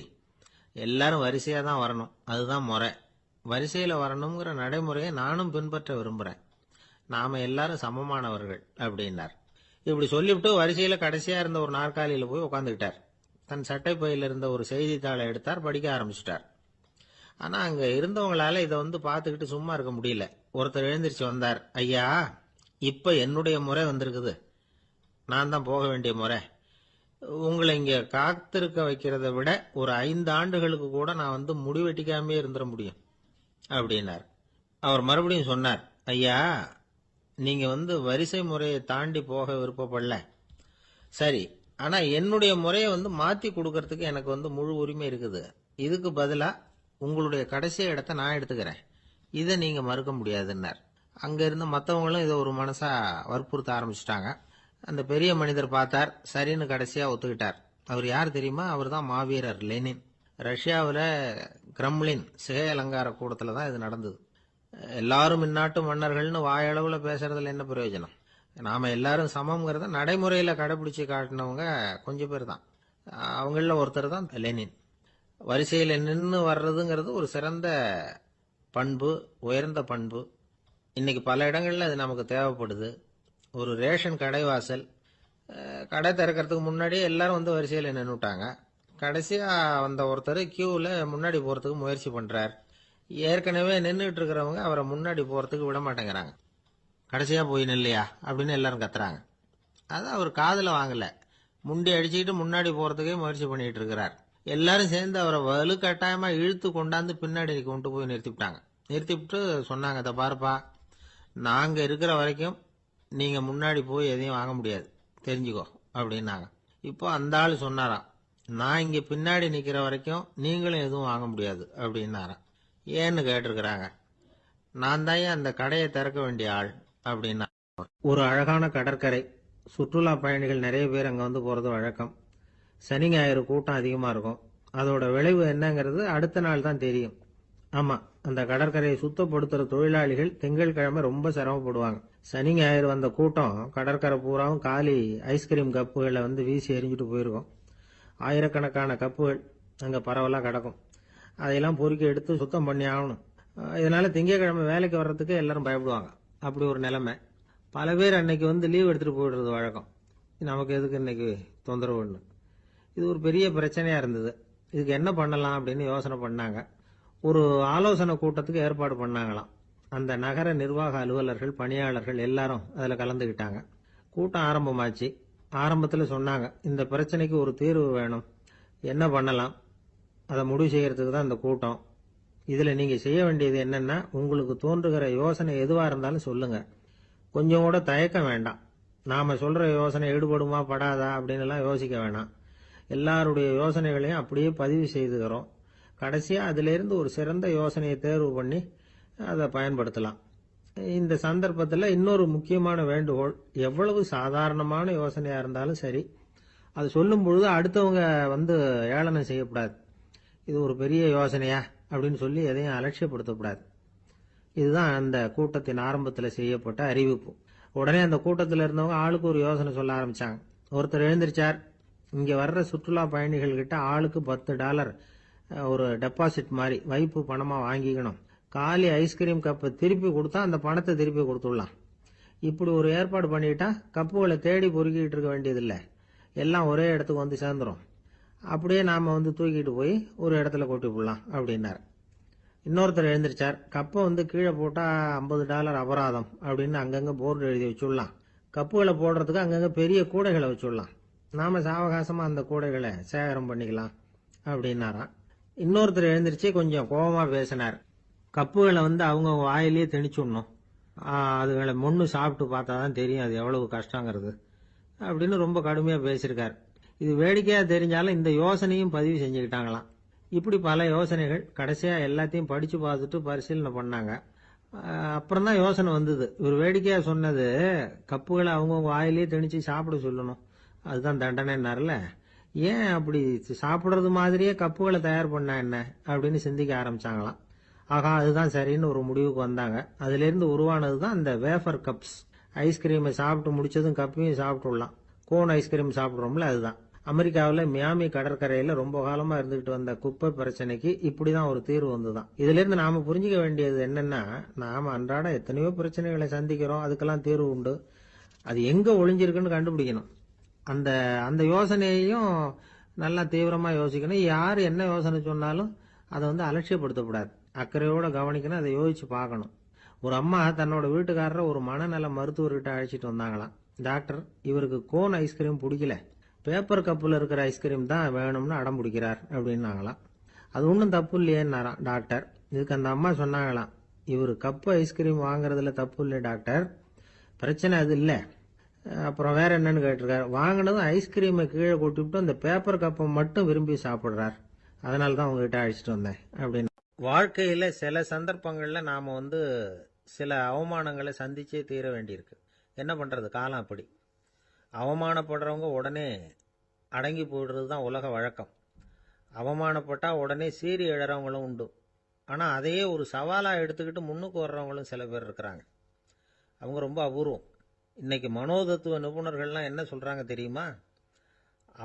எல்லாரும் வரிசையா தான் வரணும், அதுதான் முறை. வரிசையில வரணுங்கிற நடைமுறையை நானும் பின்பற்ற விரும்புறேன். நாம எல்லாரும் சமமானவர்கள் அப்படின்னார். இப்படி சொல்லிவிட்டு வரிசையில கடைசியா இருந்த ஒரு நாற்காலியில போய் உட்காந்துக்கிட்டார். தன் சட்டை பையில இருந்த ஒரு செய்தித்தாளை எடுத்தார், படிக்க ஆரம்பிச்சிட்டார். ஆனா அங்க இருந்தவங்களால இதை பார்த்துக்கிட்டு சும்மா இருக்க முடியல. ஒருத்தர் எழுந்திருச்சு வந்தார். ஐயா, இப்ப என்னுடைய முறை வந்திருக்குது, நான் தான் போக வேண்டிய முறை. உங்களை இங்க காத்திருக்க வைக்கிறத விட ஒரு 5 ஆண்டுகளுக்கு கூட நான் முடிவெட்டிக்காமே இருந்துட முடியும் அப்படின்னார். அவர் மறுபடியும் சொன்னார், ஐயா, நீங்க வரிசை முறையை தாண்டி போக விருப்பப்படல, சரி. ஆனா என்னுடைய முறையை மாத்தி கொடுக்கறதுக்கு எனக்கு முழு உரிமை இருக்குது. இதுக்கு பதிலா உங்களுடைய கடைசி இடத்தை நான் எடுத்துக்கிறேன், இதை நீங்க மறுக்க முடியாதுன்னார். அங்க இருந்த மற்றவங்களும் இதை ஒரு மனசா வற்புறுத்த ஆரம்பிச்சிட்டாங்க. அந்த பெரிய மனிதர் பார்த்தார், சரின்னு கடைசியா ஒத்துக்கிட்டார். அவர் யார் தெரியுமா? அவர் தான் மாவீரர் லெனின். ரஷ்யாவில் கிரெம்ளின் சிகை அலங்கார கூடத்துல தான் இது நடந்தது. எல்லாரும் இந்நாட்டு மன்னர்கள்னு வாயளவுல பேசுறதுல என்ன பிரயோஜனம்? நாம எல்லாரும் சமம்ங்கிறத நடைமுறையில கடைபிடிச்சு காட்டினவங்க கொஞ்சம் பேர் தான். அவங்கள ஒருத்தர் தான் லெனின். வரிசையில நின்று வர்றதுங்கிறது ஒரு சிறந்த பண்பு, உயர்ந்த பண்பு. இன்னைக்கு பல இடங்கள்ல அது நமக்கு தேவைப்படுது. ஒரு ரேஷன் கடைவாசல், கடை திறக்கிறதுக்கு முன்னாடியே எல்லாரும் வரிசையில நின்றுட்டாங்க. கடைசியா வந்த ஒருத்தர் கியூவில் முன்னாடி போறதுக்கு முயற்சி பண்றார். ஏற்கனவே நின்றுட்டு இருக்கிறவங்க அவரை முன்னாடி போறதுக்கு விட மாட்டேங்கிறாங்க. கடைசியா போய் நில்லையா அப்படின்னு எல்லாரும் கத்துறாங்க. அது அவர் காதுல வாங்கல. முண்டி அடிச்சுக்கிட்டு முன்னாடி போறதுக்கே முயற்சி பண்ணிட்டு இருக்கிறார். எல்லாரும் சேர்ந்து அவரை வலுக்கட்டாயமா இழுத்து கொண்டாந்து பின்னாடி கொண்டு போய் நிறுத்திவிட்டாங்க. நிறுத்திவிட்டு சொன்னாங்க, இதை பாருப்பா, நாங்க இருக்கிற வரைக்கும் நீங்க முன்னாடி போய் எதையும் வாங்க முடியாது, தெரிஞ்சுக்கோ அப்படின்னாங்க. இப்போ அந்த ஆள் சொன்னாராம், நான் இங்க பின்னாடி நிக்கிற வரைக்கும் நீங்களும் எதுவும் வாங்க முடியாது அப்படின்னாராம். ஏன்னு கேட்டிருக்கிறாங்க. நான் தான் அந்த கடையை திறக்க வேண்டிய ஆள் அப்படின்னா. ஒரு அழகான கடற்கரை, சுற்றுலா பயணிகள் நிறைய பேர் அங்க போறது வழக்கம். சனி ஞாயிறு கூட்டம் அதிகமா இருக்கும். அதோட விளைவு என்னங்கிறது அடுத்த நாள் தான் தெரியும். ஆமா, அந்த கடற்கரையை சுத்தப்படுத்துற தொழிலாளிகள் திங்கட்கிழமை ரொம்ப சிரமப்படுவாங்க. சனி ஞாயிறு வந்த கூட்டம் கடற்கரை பூராவும் காலி ஐஸ்கிரீம் கப்புகளை வீசி எறிஞ்சிட்டு போயிருக்கும். ஆயிரக்கணக்கான கப்புகள் அங்க பரவலா கிடக்கும். அதையெல்லாம் பொறுக்கி எடுத்து சுத்தம் பண்ணி ஆகணும். இதனால திங்கட்கிழமை வேலைக்கு வர்றதுக்கு எல்லாரும் பயப்படுவாங்க. அப்படி ஒரு நிலைமை. பல பேர் அன்னைக்கு லீவ் எடுத்துட்டு போயிடுறது வழக்கம். நமக்கு எதுக்கு இன்னைக்கு தொந்தரவுன்னு. இது ஒரு பெரிய பிரச்சனையா இருந்தது. இதுக்கு என்ன பண்ணலாம் அப்படின்னு யோசனை பண்ணாங்க. ஒரு ஆலோசனை கூட்டத்துக்கு ஏற்பாடு பண்ணாங்களாம். அந்த நகர நிர்வாக அலுவலர்கள், பணியாளர்கள் எல்லாரும் அதுல கலந்துகிட்டாங்க. கூட்டம் ஆரம்பமாச்சு. ஆரம்பத்துல சொன்னாங்க, இந்த பிரச்சனைக்கு ஒரு தீர்வு வேணும், என்ன பண்ணலாம், அதை முடிவு செய்யறதுக்கு தான் இந்த கூட்டம். இதுல நீங்க செய்ய வேண்டியது என்னன்னா, உங்களுக்கு தோன்றுகிற யோசனை எதுவா இருந்தாலும் சொல்லுங்க, கொஞ்சம் கூட தயக்கம் வேண்டாம். நாம சொல்ற யோசனை ஈடுபடுமா படாதா அப்படின்னு எல்லாம் யோசிக்க வேணாம். எல்லாருடைய யோசனைகளையும் அப்படியே பதிவு செய்துகிறோம். கடைசியா அதுல இருந்து ஒரு சிறந்த யோசனையை தேர்வு பண்ணி அதை பயன்படுத்தலாம். இந்த சந்தர்ப்பத்தில் இன்னொரு முக்கியமான வேண்டுகோள், எவ்வளவு சாதாரணமான யோசனையா இருந்தாலும் சரி, அது சொல்லும் பொழுது அடுத்தவங்க ஏளனம் செய்யக்கூடாது. இது ஒரு பெரிய யோசனையா அப்படின்னு சொல்லி எதையும் அலட்சியப்படுத்தக்கூடாது. இதுதான் அந்த கூட்டத்தின் ஆரம்பத்தில் செய்யப்பட்ட அறிவிப்பு. உடனே அந்த கூட்டத்தில் இருந்தவங்க ஆளுக்கு ஒரு யோசனை சொல்ல ஆரம்பிச்சாங்க. ஒருத்தர் எழுந்திருச்சார், இங்க வர்ற சுற்றுலா பயணிகள் கிட்ட ஆளுக்கு $10 ஒரு டெபாசிட் மாதிரி வைப்பு பணமா வாங்கிக்கணும். காலி ஐஸ்கிரீம் கப்பை திருப்பி கொடுத்தா அந்த பணத்தை திருப்பி கொடுத்துடலாம். இப்படி ஒரு ஏற்பாடு பண்ணிட்டா கப்புகளை தேடி பொறுக்கிட்டு இருக்க வேண்டியதில்லை, எல்லாம் ஒரே இடத்துக்கு சேர்ந்துரும். அப்படியே நாம தூக்கிட்டு போய் ஒரு இடத்துல கொட்டி போடலாம் அப்படின்னாரு. இன்னொருத்தர் எழுந்திருச்சார், கப்பை கீழே போட்டா $50 அபராதம் அப்படின்னு அங்கங்க போர்டு எழுதி வச்சுடலாம். கப்புகளை போடுறதுக்கு அங்கங்க பெரிய கூடைகளை வச்சுடலாம். நாம சாவகாசமா அந்த கூடைகளை சேகரம் பண்ணிக்கலாம் அப்படின்னாராம். இன்னொருத்தர் எழுந்திருச்சு கொஞ்சம் கோபமா பேசினார். கப்புகளை அவங்க வாயிலேயே திணிச்சுடணும், அதுகளை முன்னு சாப்பிட்டு பார்த்தாதான் தெரியும் அது எவ்வளவு கஷ்டங்கிறது அப்படின்னு ரொம்ப கடுமையா பேசியிருக்காரு. இது வேடிக்கையா தெரிஞ்சாலும் இந்த யோசனையும் பதிவு செஞ்சுக்கிட்டாங்களாம். இப்படி பல யோசனைகள். கடைசியா எல்லாத்தையும் படிச்சு பார்த்துட்டு பரிசீலனை பண்ணாங்க. அப்புறம் தான் யோசனை வந்தது. இவர் வேடிக்கையா சொன்னது, கப்புகளை அவங்கவுங்க வாயிலேயே திணிச்சு சாப்பிட சொல்லணும், அதுதான் தண்டனைன்னாருல, ஏன் அப்படி சாப்பிடுறது மாதிரியே கப்புகளை தயார் பண்ண என்ன அப்படின்னு சிந்திக்க ஆரம்பிச்சாங்களாம். ஆகா, அதுதான் சரின்னு ஒரு முடிவுக்கு வந்தாங்க. அதுல இருந்து உருவானதுதான் இந்த வேஃபர் கப்ஸ். ஐஸ்கிரீமை சாப்பிட்டு முடிச்சதும் கப்பையும் சாப்பிட்டுடலாம். கோன் ஐஸ்கிரீம் சாப்பிடுறோம்ல, அதுதான். அமெரிக்காவில் மியாமி கடற்கரையில ரொம்ப காலமா இருந்துகிட்டு வந்த குப்பை பிரச்சனைக்கு இப்படிதான் ஒரு தீர்வு வந்துதான். இதுல இருந்து நாம புரிஞ்சுக்க வேண்டியது என்னன்னா, நாம அன்றாட எத்தனையோ பிரச்சனைகளை சந்திக்கிறோம், அதுக்கெல்லாம் தீர்வு உண்டு. அது எங்க ஒளிஞ்சிருக்குன்னு கண்டுபிடிக்கணும். அந்த அந்த யோசனையையும் நல்லா தீவிரமா யோசிக்கணும். யார் என்ன யோசனை சொன்னாலும் அதை அலட்சியப்படுத்தக்கூடாது. அக்கறையோட கவனிக்கணும், அதை யோசிச்சு பார்க்கணும். ஒரு அம்மா தன்னோட வீட்டுக்காரரை ஒரு மனநல மருத்துவர்கிட்ட அழைச்சிட்டு வந்தாங்களாம். டாக்டர், இவருக்கு கோன் ஐஸ்கிரீம் பிடிக்கல, பேப்பர் கப்பில் இருக்கிற ஐஸ்கிரீம் தான் வேணும்னு அடம் பிடிக்கிறார் அப்படின்னாங்களாம். அது ஒன்றும் தப்பு இல்லையேன்னாராம் டாக்டர். இதுக்கு அந்த அம்மா சொன்னாங்களாம், இவர் கப்பு ஐஸ்கிரீம் வாங்குறதுல தப்பு இல்லை டாக்டர், பிரச்சனை அது இல்லை. அப்புறம் வேற என்னன்னு கேட்டிருக்காரு. வாங்கினதும் ஐஸ்கிரீமை கீழே கொட்டிவிட்டு அந்த பேப்பர் கப்பை மட்டும் விரும்பி சாப்பிடுறார், அதனால தான் உங்ககிட்ட அழைச்சிட்டு வந்தேன் அப்படின்னு. வாழ்க்கையில சில சந்தர்ப்பங்கள்ல நாம சில அவமானங்களை சந்திச்சே தீர வேண்டியிருக்கு. என்ன பண்றது, காலம் அப்படி. அவமானப்படுறவங்க உடனே அடங்கி போயிடுறது தான் உலக வழக்கம். அவமானப்பட்டா உடனே சீறி எழறவங்களும் உண்டு. ஆனா அதையே ஒரு சவாலா எடுத்துக்கிட்டு முன்னுக்கு வர்றவங்களும் சில பேர் இருக்கிறாங்க. அவங்க ரொம்ப அபூர்வம். இன்னைக்கு மனோதத்துவ நிபுணர்கள்லாம் என்ன சொல்றாங்க தெரியுமா?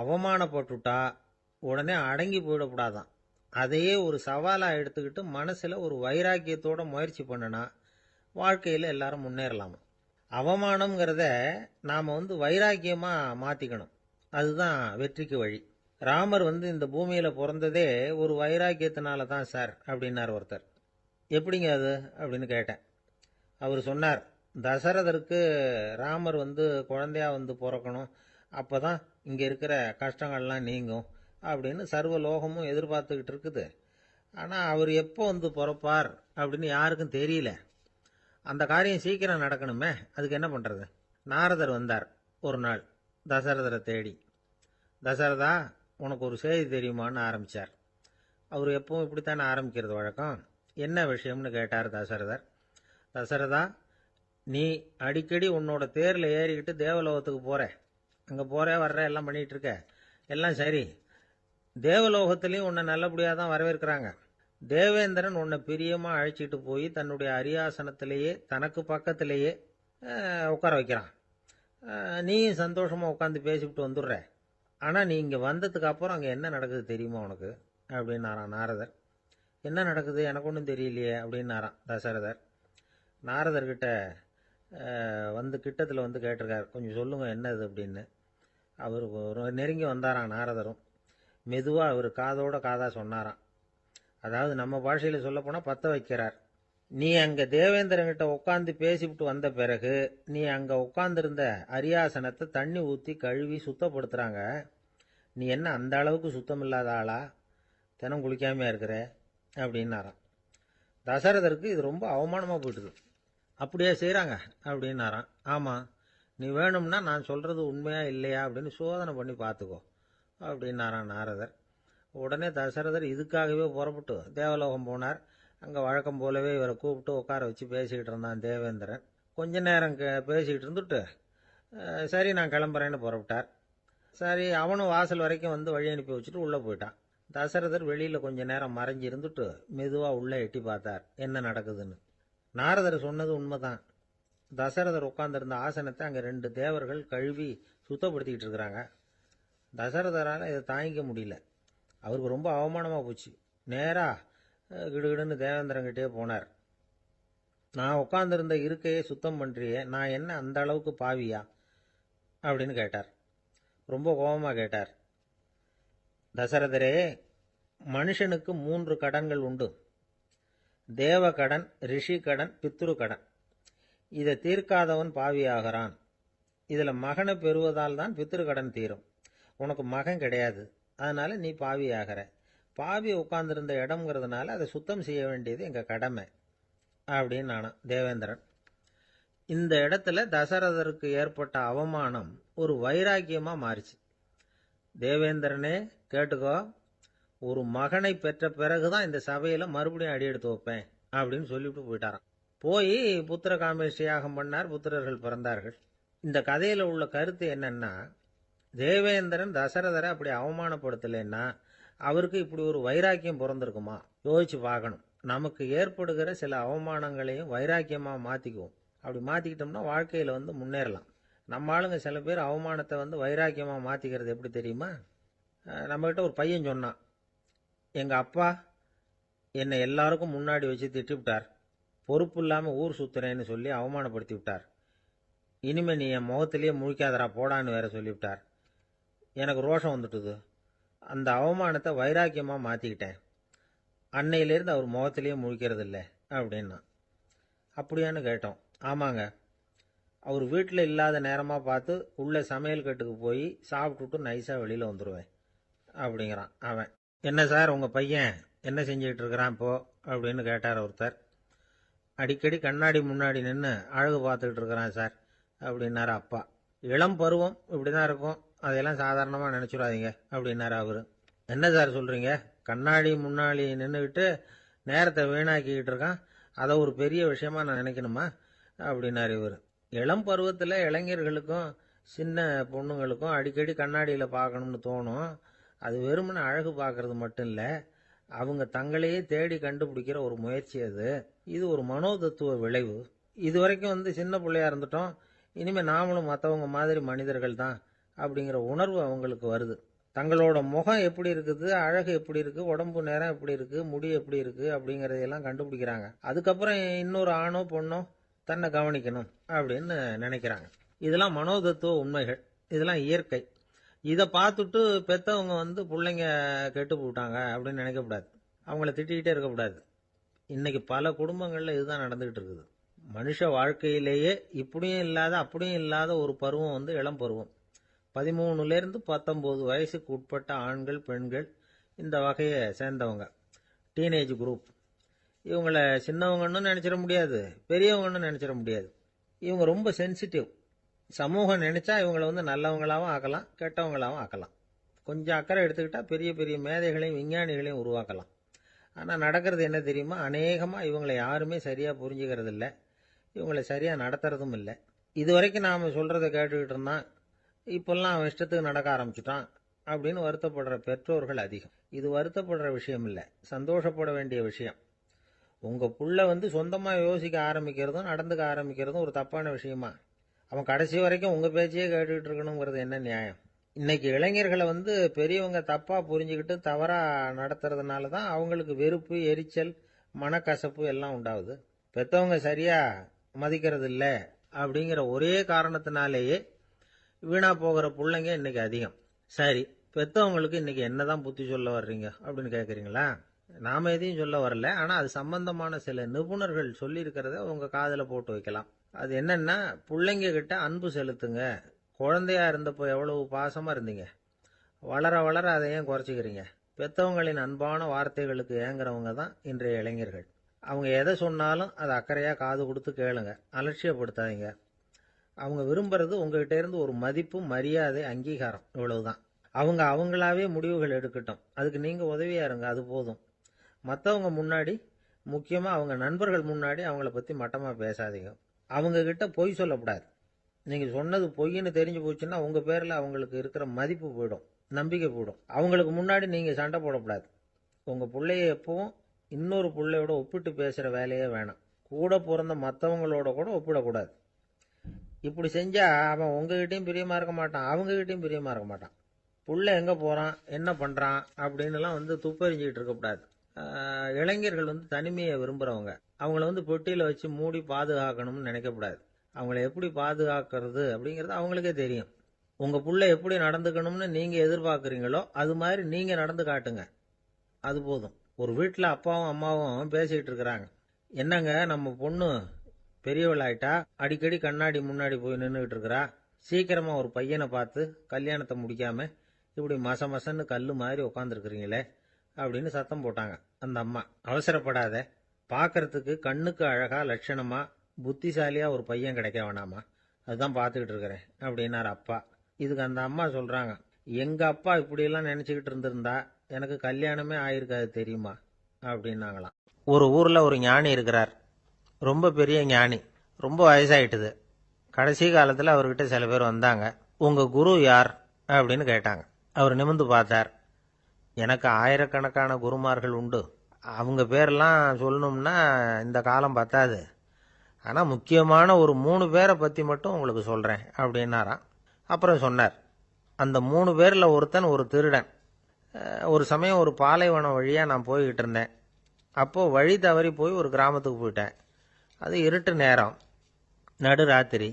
அவமானப்பட்டுட்டா உடனே அடங்கி போயிடக்கூடாதான். அதையே ஒரு சவாலா எடுத்துக்கிட்டு மனசுல ஒரு வைராக்கியத்தோட முயற்சி பண்ணுனா வாழ்க்கையில எல்லாரும் முன்னேறலாமா. அவமானம்ங்கிறத நாம வைராக்கியமா மாத்திக்கணும். அதுதான் வெற்றிக்கு வழி. ராமர் இந்த பூமியில பிறந்ததே ஒரு வைராக்கியத்தினால தான் சார் அப்படின்னார் ஒருத்தர். எப்படிங்க அது அப்படின்னு கேட்டேன். அவர் சொன்னார், தசரதருக்கு ராமர் குழந்தையா பிறக்கணும், அப்பதான் இங்க இருக்கிற கஷ்டங்கள்லாம் நீங்கும் அப்படின்னு சர்வ லோகமும் எதிர்பார்த்துக்கிட்டு இருக்குது. ஆனா அவர் எப்போ பிறப்பார் அப்படின்னு யாருக்கும் தெரியல. அந்த காரியம் சீக்கிரம் நடக்கணுமே, அதுக்கு என்ன பண்றது? நாரதர் வந்தார் ஒரு நாள் தசரதரை தேடி. தசரதா, உனக்கு ஒரு செய்தி தெரியுமான்னு ஆரம்பிச்சார். அவர் எப்பவும் இப்படித்தானே ஆரம்பிக்கிறது வழக்கம். என்ன விஷயம்னு கேட்டார் தசரதர். தசரதா, நீ அடிக்கடி உன்னோட தேர்ல ஏறிக்கிட்டு தேவலோகத்துக்கு போற, அங்க போற வர்ற எல்லாம் பண்ணிட்டு இருக்க, எல்லாம் சரி. தேவலோகத்திலையும் உன்னை நல்லபடியாக தான் வரவேற்கிறாங்க. தேவேந்திரன் உன்னை பிரியமா அழைச்சிட்டு போய் தன்னுடைய அரியாசனத்திலேயே தனக்கு பக்கத்திலேயே உட்கார வைக்கிறான். நீயும் சந்தோஷமா உட்காந்து பேசிவிட்டு வந்துடுற. ஆனா நீ இங்க வந்ததுக்கு அப்புறம் அங்க என்ன நடக்குது தெரியுமா உனக்கு அப்படின்னாரான் நாரதர். என்ன நடக்குது எனக்கு ஒன்றும் தெரியலையே அப்படின்னாரான் தசரதர். நாரதர்கிட்ட கிட்டத்தில் கேட்டிருக்காரு, கொஞ்சம் சொல்லுங்க என்னது அப்படின்னு. அவர் நெருங்கி வந்தாரான் நாரதரும். மெதுவா அவர் காதோட காதா சொன்னாராம். அதாவது நம்ம பாஷையில சொல்ல போனா பத்த வைக்கிறார். நீ அங்க தேவேந்திரங்கிட்ட உட்காந்து பேசிவிட்டு வந்த பிறகு நீ அங்க உட்கார்ந்திருந்த அரியாசனத்தை தண்ணி ஊத்தி கழுவி சுத்தப்படுத்துறாங்க. நீ என்ன அந்த அளவுக்கு சுத்தம் இல்லாத ஆளா, தினம் குளிக்காமையா இருக்கிற அப்படின்னாராம். தசரதருக்கு இது ரொம்ப அவமானமா போயிட்டுது. அப்படியே செய்யறாங்க அப்படின்னாராம். ஆமா, நீ வேணும்னா நான் சொல்றது உண்மையா இல்லையா அப்படின்னு சோதனை பண்ணி பார்த்துக்கோ அப்படின்னாரான் நாரதர். உடனே தசரதர் இதுக்காகவே புறப்பட்டு தேவலோகம் போனார். அங்கே வழக்கம் போலவே இவரை கூப்பிட்டு உட்கார வச்சு பேசிக்கிட்டு இருந்தான் தேவேந்திரன். கொஞ்ச நேரம் பேசிக்கிட்டு இருந்துட்டு, சரி நான் கிளம்புறேன்னு புறப்பட்டார். சரி, அவனும் வாசல் வரைக்கும் வழி அனுப்பி வச்சுட்டு உள்ளே போயிட்டான். தசரதர் வெளியில் கொஞ்ச நேரம் மறைஞ்சி இருந்துட்டு மெதுவாக உள்ளே எட்டி பார்த்தார் என்ன நடக்குதுன்னு. நாரதர் சொன்னது உண்மைதான். தசரதர் உட்கார்ந்திருந்த ஆசனத்தை அங்கே 2 தேவர்கள் கழுவி சுத்தப்படுத்திக்கிட்டு இருக்கிறாங்க. தசரதரால் இதை தாங்கிக்க முடியல. அவருக்கு ரொம்ப அவமானமாக போச்சு. நேரா கிடுகிடுன்னு தேவேந்திரங்கிட்டே போனார். நான் உட்கார்ந்திருந்த இருக்கையை சுத்தம் பண்றியே, நான் என்ன அந்த அளவுக்கு பாவியா அப்படின்னு கேட்டார். ரொம்ப கோபமாக கேட்டார். தசரதரே, மனுஷனுக்கு 3 கடன்கள் உண்டு. தேவ கடன், ரிஷி கடன், பித்ரு கடன். இதை தீர்க்காதவன் பாவியாகிறான். இதுல மகனை பெறுவதால் தான் பித்ரு கடன் தீரும். உனக்கு மகன் கிடையாது, அதனால நீ பாவி ஆகிற. பாவி உட்கார்ந்திருந்த இடம்ங்கிறதுனால அதை சுத்தம் செய்ய வேண்டியது எங்க கடமை அப்படின்னு நானும் தேவேந்திரன். இந்த இடத்துல தசரதருக்கு ஏற்பட்ட அவமானம் ஒரு வைராக்கியமா மாறிச்சு. தேவேந்திரனே கேட்டுக்கோ, ஒரு மகனை பெற்ற பிறகுதான் இந்த சபையில மறுபடியும் அடி எடுத்து வைப்பேன் அப்படின்னு சொல்லிவிட்டு போயிட்டாராம். போய் புத்திர காமேஷ்டி யாகம் பண்ணார். புத்திரர்கள் பிறந்தார்கள். இந்த கதையில உள்ள கருத்து என்னன்னா, தேவேந்திரன் தசரதரை அப்படி அவமானப்படுத்தலைன்னா அவருக்கு இப்படி ஒரு வைராக்கியம் பிறந்திருக்குமா? யோசிச்சு பார்க்கணும். நமக்கு ஏற்படுகிற சில அவமானங்களையும் வைராக்கியமா மாத்திக்குவோம். அப்படி மாத்திக்கிட்டோம்னா வாழ்க்கையில முன்னேறலாம். நம்ம ஆளுங்க சில பேர் அவமானத்தை வைராக்கியமா மாத்திக்கிறது எப்படி தெரியுமா? நம்மகிட்ட ஒரு பையன் சொன்னான், எங்கள் அப்பா என்னை எல்லாருக்கும் முன்னாடி வச்சு திட்டிவிட்டார், பொறுப்பு இல்லாமல் ஊர் சுத்துறேன்னு சொல்லி அவமானப்படுத்தி விட்டார். இனிமே நீ என் முகத்திலேயே முழிக்காதரா போடான்னு வேற சொல்லிவிட்டார். எனக்கு ரோஷம் வந்துட்டுது. அந்த அவமானத்தை வைராக்கியமாக மாற்றிக்கிட்டேன். அன்னையிலேருந்து அவர் முகத்திலேயே முழிக்கிறது இல்லை அப்படின்னா. அப்படியான்னு கேட்டோம். ஆமாங்க, அவர் வீட்டில் இல்லாத நேரமாக பார்த்து உள்ள சமையல் கட்டுக்கு போய் சாப்பிட்டுட்டு நைஸாக வெளியில் வந்துடுவேன் அப்படிங்கிறான் அவன். என்ன சார் உங்கள் பையன் என்ன செஞ்சுக்கிட்டு இருக்கிறான் இப்போ அப்படின்னு கேட்டார் ஒருத்தர். அடிக்கடி கண்ணாடி முன்னாடி நின்று அழகு பார்த்துக்கிட்டு இருக்கிறான் சார் அப்படின்னாரு அப்பா. இளம் பருவம் இப்படி தான் இருக்கும், அதையெல்லாம் சாதாரணமாக நினச்சிடாதீங்க அப்படின்னாரு அவர். என்ன சார் சொல்கிறீங்க, கண்ணாடி முன்னாடி நின்றுக்கிட்டு நேரத்தை வீணாக்கிக்கிட்டு இருக்கான், அதை ஒரு பெரிய விஷயமா நான் நினைக்கணுமா அப்படின்னாரு இவர். இளம் பருவத்தில் இளைஞர்களுக்கும் சின்ன பொண்ணுங்களுக்கும் அடிக்கடி கண்ணாடியில் பார்க்கணும்னு தோணும். அது வெறுமனே அழகு பார்க்கறது மட்டும் இல்லை, அவங்க தங்களையே தேடி கண்டுபிடிக்கிற ஒரு முயற்சி அது. இது ஒரு மனோதத்துவ விளைவு. இது வரைக்கும் சின்ன பிள்ளையா இருந்துட்டோம், இனிமேல் நாமளும் மற்றவங்க மாதிரி மனிதர்கள் தான் அப்படிங்கிற உணர்வு அவங்களுக்கு வருது. தங்களோட முகம் எப்படி இருக்குது, அழகு எப்படி இருக்குது, உடம்பு நேரம் எப்படி இருக்குது, முடி எப்படி இருக்குது அப்படிங்கிறதையெல்லாம் கண்டுபிடிக்கிறாங்க. அதுக்கப்புறம் இன்னொரு ஆணோ பொண்ணோ தன்னை கவனிக்கணும் அப்படின்னு நினைக்கிறாங்க. இதெல்லாம் மனோதத்துவ உண்மைகள், இதெல்லாம் இயற்கை. இதை பார்த்துட்டு பெற்றவங்க பிள்ளைங்க கெட்டு போட்டாங்க அப்படின்னு நினைக்கக்கூடாது, அவங்கள திட்டிக்கிட்டே இருக்கக்கூடாது. இன்னைக்கு பல குடும்பங்களில் இதுதான் நடந்துகிட்டு இருக்குது. மனுஷ வாழ்க்கையிலேயே இப்படியும் இல்லாத அப்படியும் இல்லாத ஒரு பருவம் இளம் பருவம். 13லேருந்து 19 வயசுக்கு உட்பட்ட ஆண்கள் பெண்கள் இந்த வகையை சேர்ந்தவங்க, டீனேஜ் குரூப். இவங்கள சின்னவங்கன்னு நினச்சிட முடியாது, பெரியவங்கன்னு நினச்சிட முடியாது. இவங்க ரொம்ப சென்சிட்டிவ். சமூகம் நினைச்சா இவங்களை நல்லவங்களாகவும் ஆக்கலாம், கெட்டவங்களாகவும் ஆக்கலாம். கொஞ்சம் அக்கறை எடுத்துக்கிட்டா பெரிய பெரிய மேதைகளையும் விஞ்ஞானிகளையும் உருவாக்கலாம். ஆனால் நடக்கிறது என்ன தெரியுமா, அநேகமாக இவங்களை யாருமே சரியாக புரிஞ்சுக்கிறது இல்லை, இவங்களை சரியாக நடத்துறதும் இல்லை. இது வரைக்கும் நாம் சொல்கிறத கேட்டுக்கிட்டு இருந்தான், இப்பெல்லாம் அவன் இஷ்டத்துக்கு நடக்க ஆரம்பிச்சுட்டான் அப்படின்னு வருத்தப்படுற பெற்றோர்கள் அதிகம். இது வருத்தப்படுற விஷயம் இல்லை, சந்தோஷப்பட வேண்டிய விஷயம். உங்கள் புள்ள சொந்தமாக யோசிக்க ஆரம்பிக்கிறதும் நடந்துக்க ஆரம்பிக்கிறதும் ஒரு தப்பான விஷயமா? அவன் கடைசி வரைக்கும் உங்கள் பேச்சையே கேட்டுக்கிட்டு இருக்கணுங்கிறது என்ன நியாயம்? இன்னைக்கு இளைஞர்களை பெரியவங்க தப்பாக புரிஞ்சுக்கிட்டு தவறாக நடத்துறதுனால தான் அவங்களுக்கு வெறுப்பு, எரிச்சல், மனக்கசப்பு எல்லாம் உண்டாகுது. பெற்றவங்க சரியாக மதிக்கிறது இல்லை அப்படிங்கிற ஒரே காரணத்தினாலேயே வீணா போகிற பிள்ளைங்க இன்னைக்கு அதிகம். சரி, பெற்றவங்களுக்கு இன்னைக்கு என்னதான் புத்தி சொல்ல வர்றீங்க அப்படின்னு கேட்குறீங்களா? நாம எதையும் சொல்ல வரல, ஆனால் அது சம்பந்தமான சில நிபுணர்கள் சொல்லியிருக்கிறத உங்க காதில் போட்டு வைக்கலாம். அது என்னன்னா, பிள்ளைங்க கிட்ட அன்பு செலுத்துங்க. குழந்தையா இருந்தப்போ எவ்வளவு பாசமா இருந்தீங்க, வளர வளர அதை ஏன் குறைச்சிக்கிறீங்க? பெற்றவங்களின் அன்பான வார்த்தைகளுக்கு ஏங்குறவங்க தான் இன்றைய இளைஞர்கள். அவங்க எதை சொன்னாலும் அதை அக்கறையாக காது கொடுத்து கேளுங்க, அலட்சியப்படுத்தாதீங்க. அவங்க விரும்புறது உங்ககிட்ட இருந்து ஒரு மதிப்பு, மரியாதை, அங்கீகாரம், இவ்வளவுதான். அவங்க அவங்களாவே முடிவுகள் எடுக்கட்டும், அதுக்கு நீங்கள் உதவியா இருங்க, அது போதும். மற்றவங்க முன்னாடி, முக்கியமாக அவங்க நண்பர்கள் முன்னாடி அவங்கள பற்றி மட்டமாக பேசாதீங்க. அவங்க கிட்ட பொய் சொல்லக்கூடாது. நீங்கள் சொன்னது பொய்ன்னு தெரிஞ்சு போச்சுன்னா உங்கள் பேரில் அவங்களுக்கு இருக்கிற மதிப்பு போயிடும், நம்பிக்கை போயிடும். அவங்களுக்கு முன்னாடி நீங்கள் சண்டை போடக்கூடாது. உங்கள் பிள்ளைய எப்பவும் இன்னொரு பிள்ளையோட ஒப்பிட்டு பேசுகிற வேலையே வேணாம். கூட பிறந்த மற்றவங்களோட கூட ஒப்பிடக்கூடாது. இப்படி செஞ்சால் அவன் உங்ககிட்டையும் பிரியமாக இருக்க மாட்டான், அவங்ககிட்டையும் பிரியமாக இருக்க மாட்டான். புள்ள எங்கே போகிறான், என்ன பண்ணுறான் அப்படின்னுலாம் துப்பறிஞ்சிக்கிட்டு இருக்கக்கூடாது. இளைஞர்கள் தனிமையை விரும்புகிறவங்க. அவங்கள பெட்டியில் வச்சு மூடி பாதுகாக்கணும்னு நினைக்கக்கூடாது. அவங்கள எப்படி பாதுகாக்கிறது அப்படிங்கிறது அவங்களுக்கே தெரியும். உங்கள் புள்ள எப்படி நடந்துக்கணும்னு நீங்கள் எதிர்பார்க்குறீங்களோ அது மாதிரி நீங்கள் நடந்து காட்டுங்க, அது போதும். ஒரு வீட்டில் அப்பாவும் அம்மாவும் பேசிக்கிட்டு இருக்கிறாங்க. என்னங்க, நம்ம பொண்ணு பெரியவளாயிட்டா, அடிக்கடி கண்ணாடி முன்னாடி போய் நின்றுக்கிட்டு இருக்கிறா, சீக்கிரமாக ஒரு பையனை பார்த்து கல்யாணத்தை முடிக்காம இப்படி மசன்னு கல் மாதிரி உட்காந்துருக்குறீங்களே அப்படின்னு சத்தம் போட்டாங்க அந்த அம்மா. அவசரப்படாத, பார்க்கறதுக்கு கண்ணுக்கு அழகா லட்சணமா புத்திசாலியா ஒரு பையன் கிடைக்க வேணாமா, அதுதான் பார்த்துக்கிட்டு இருக்கிறேன் அப்படின்னாரு அப்பா. இதுக்கு அந்த அம்மா சொல்றாங்க, எங்க அப்பா இப்படியெல்லாம் நினைச்சுக்கிட்டு இருந்திருந்தா எனக்கு கல்யாணமே ஆயிருக்காது தெரியுமா அப்படின்னாங்களாம். ஒரு ஊர்ல ஒரு ஞானி இருக்கிறார், ரொம்ப பெரிய ஞானி, ரொம்ப வயசாயிட்டுது. கடைசி காலத்தில் அவர்கிட்ட சில பேர் வந்தாங்க. உங்க குரு யார் அப்படின்னு கேட்டாங்க. அவர் நிமிர்ந்து பார்த்தார். எனக்கு ஆயிரக்கணக்கான குருமார்கள் உண்டு, அவங்க பேரெல்லாம் சொல்லணும்னா இந்த காலம் பத்தாது, ஆனால் முக்கியமான ஒரு 3 பேரை பற்றி மட்டும் உங்களுக்கு சொல்கிறேன் அப்படின்னாராம். அப்புறம் சொன்னார், அந்த 3 பேரில் ஒருத்தன் ஒரு திருடன், ஒரு சமயம் ஒரு பாலைவனம் வழியாக நான் போய்கிட்டு இருந்தேன். அப்போது வழி தவறி போய் ஒரு கிராமத்துக்கு போயிட்டேன். அது இருட்டு நேரம், நடு ராத்திரி,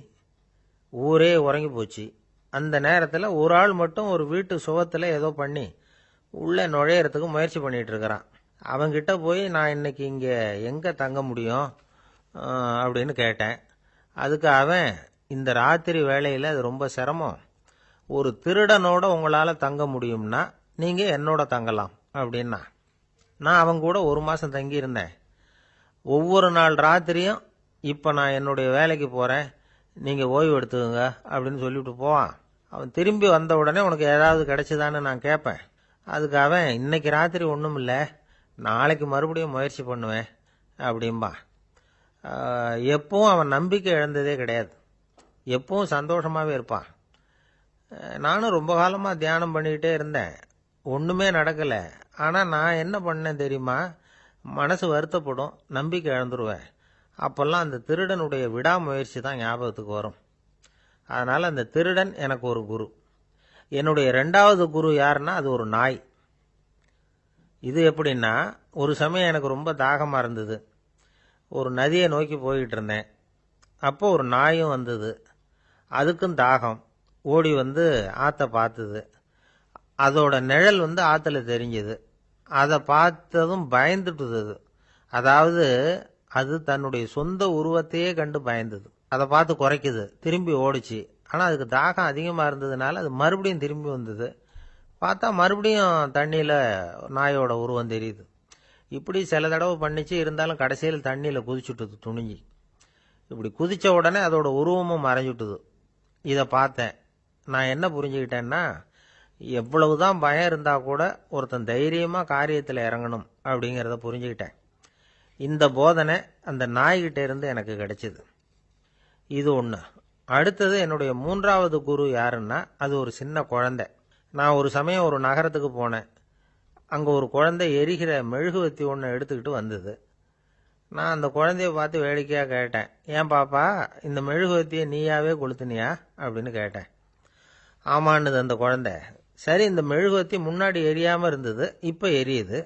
ஊரே உறங்கி போச்சு. அந்த நேரத்தில் ஒரு ஆள் மட்டும் ஒரு வீட்டு சுவத்தில் ஏதோ பண்ணி உள்ளே நுழையிறதுக்கு முயற்சி பண்ணிகிட்டு இருக்கிறான். அவங்கிட்ட போய் நான் இன்னைக்கு இங்கே எங்கே தங்க முடியும் அப்படின்னு கேட்டேன். அதுக்கு அவன், இந்த ராத்திரி வேளையில் அது ரொம்ப சிரமம், ஒரு திருடனோட உங்களால் தங்க முடியும்னா நீங்கள் என்னோட தங்கலாம் அப்படின்னா. நான் அவங்க கூட 1 மாதம் தங்கியிருந்தேன். ஒவ்வொரு நாள் ராத்திரியும் இப்போ நான் என்னுடைய வேலைக்கு போகிறேன், நீங்கள் ஓய்வு எடுத்துக்கோங்க அப்படின்னு சொல்லிவிட்டு போவான். அவன் திரும்பி வந்த உடனே உனக்கு ஏதாவது கிடைச்சிதான்னு நான் கேட்பேன். அதுக்கு அவன், இன்னைக்கு ராத்திரி ஒன்றும் இல்லை, நாளைக்கு மறுபடியும் முயற்சி பண்ணுவேன் அப்படின்பா. எப்பவும் அவன் நம்பிக்கை இழந்ததே கிடையாது, எப்பவும் சந்தோஷமாகவே இருப்பான். நானும் ரொம்ப காலமாக தியானம் பண்ணிக்கிட்டே இருந்தேன், ஒன்றுமே நடக்கலை. ஆனால் நான் என்ன பண்ணேன் தெரியுமா, மனசு வருத்தப்படும், நம்பிக்கை இழந்துருவேன். அப்போல்லாம் அந்த திருடனுடைய விடாமுயற்சி தான் ஞாபகத்துக்கு வரும். அதனால் அந்த திருடன் எனக்கு ஒரு குரு. என்னுடைய 2வது குரு யாருன்னா அது ஒரு நாய். இது எப்படின்னா, ஒரு சமயம் எனக்கு ரொம்ப தாகமாக இருந்தது. ஒரு நதியை நோக்கி போய்கிட்டு இருந்தேன். அப்போ ஒரு நாயும் வந்தது. அதுக்கும் தாகம். ஓடி வந்து ஆற்றை பார்த்தது. அதோட நிழல் வந்து ஆற்றுல தெரிஞ்சுது. அதை பார்த்ததும் பயந்துட்டுது. அதாவது அது தன்னுடைய சொந்த உருவத்தையே கண்டு பயந்தது. அதை பார்த்து குறைக்குது, திரும்பி ஓடிச்சு. ஆனால் அதுக்கு தாகம் அதிகமாக இருந்ததுனால அது மறுபடியும் திரும்பி வந்தது. பார்த்தா மறுபடியும் தண்ணியில் நாயோட உருவம் தெரியுது. இப்படி சில தடவை பண்ணிச்சு. இருந்தாலும் கடைசியில் தண்ணியில் குதிச்சுட்டுது துணிஞ்சி. இப்படி குதித்த உடனே அதோட உருவமும் மறைஞ்சுட்டுது. இதை பார்த்தேன். நான் என்ன புரிஞ்சுக்கிட்டேன்னா, எவ்வளவுதான் பயம் இருந்தால் கூட ஒருத்தன் தைரியமாக காரியத்தில் இறங்கணும் அப்படிங்கிறத புரிஞ்சுக்கிட்டேன். இந்த போதனை அந்த நாய்கிட்ட இருந்து எனக்கு கிடைச்சிது. இது ஒன்று. அடுத்தது என்னுடைய 3வது குரு யாருன்னா அது ஒரு சின்ன குழந்தை. நான் ஒரு சமயம் ஒரு நகரத்துக்கு போனேன். அங்கே ஒரு குழந்தை எரிகிற மெழுகுவத்தி ஒன்று எடுத்துக்கிட்டு வந்தது. நான் அந்த குழந்தைய பார்த்து வேடிக்கையாக கேட்டேன், ஏன் பாப்பா, இந்த மெழுகுவத்தியை நீயாவே கொளுத்துனியா அப்படின்னு கேட்டேன். ஆமான்னுது அந்த குழந்தை. சரி, இந்த மெழுகுவத்தி முன்னாடி எரியாமல் இருந்தது, இப்போ எரியுது.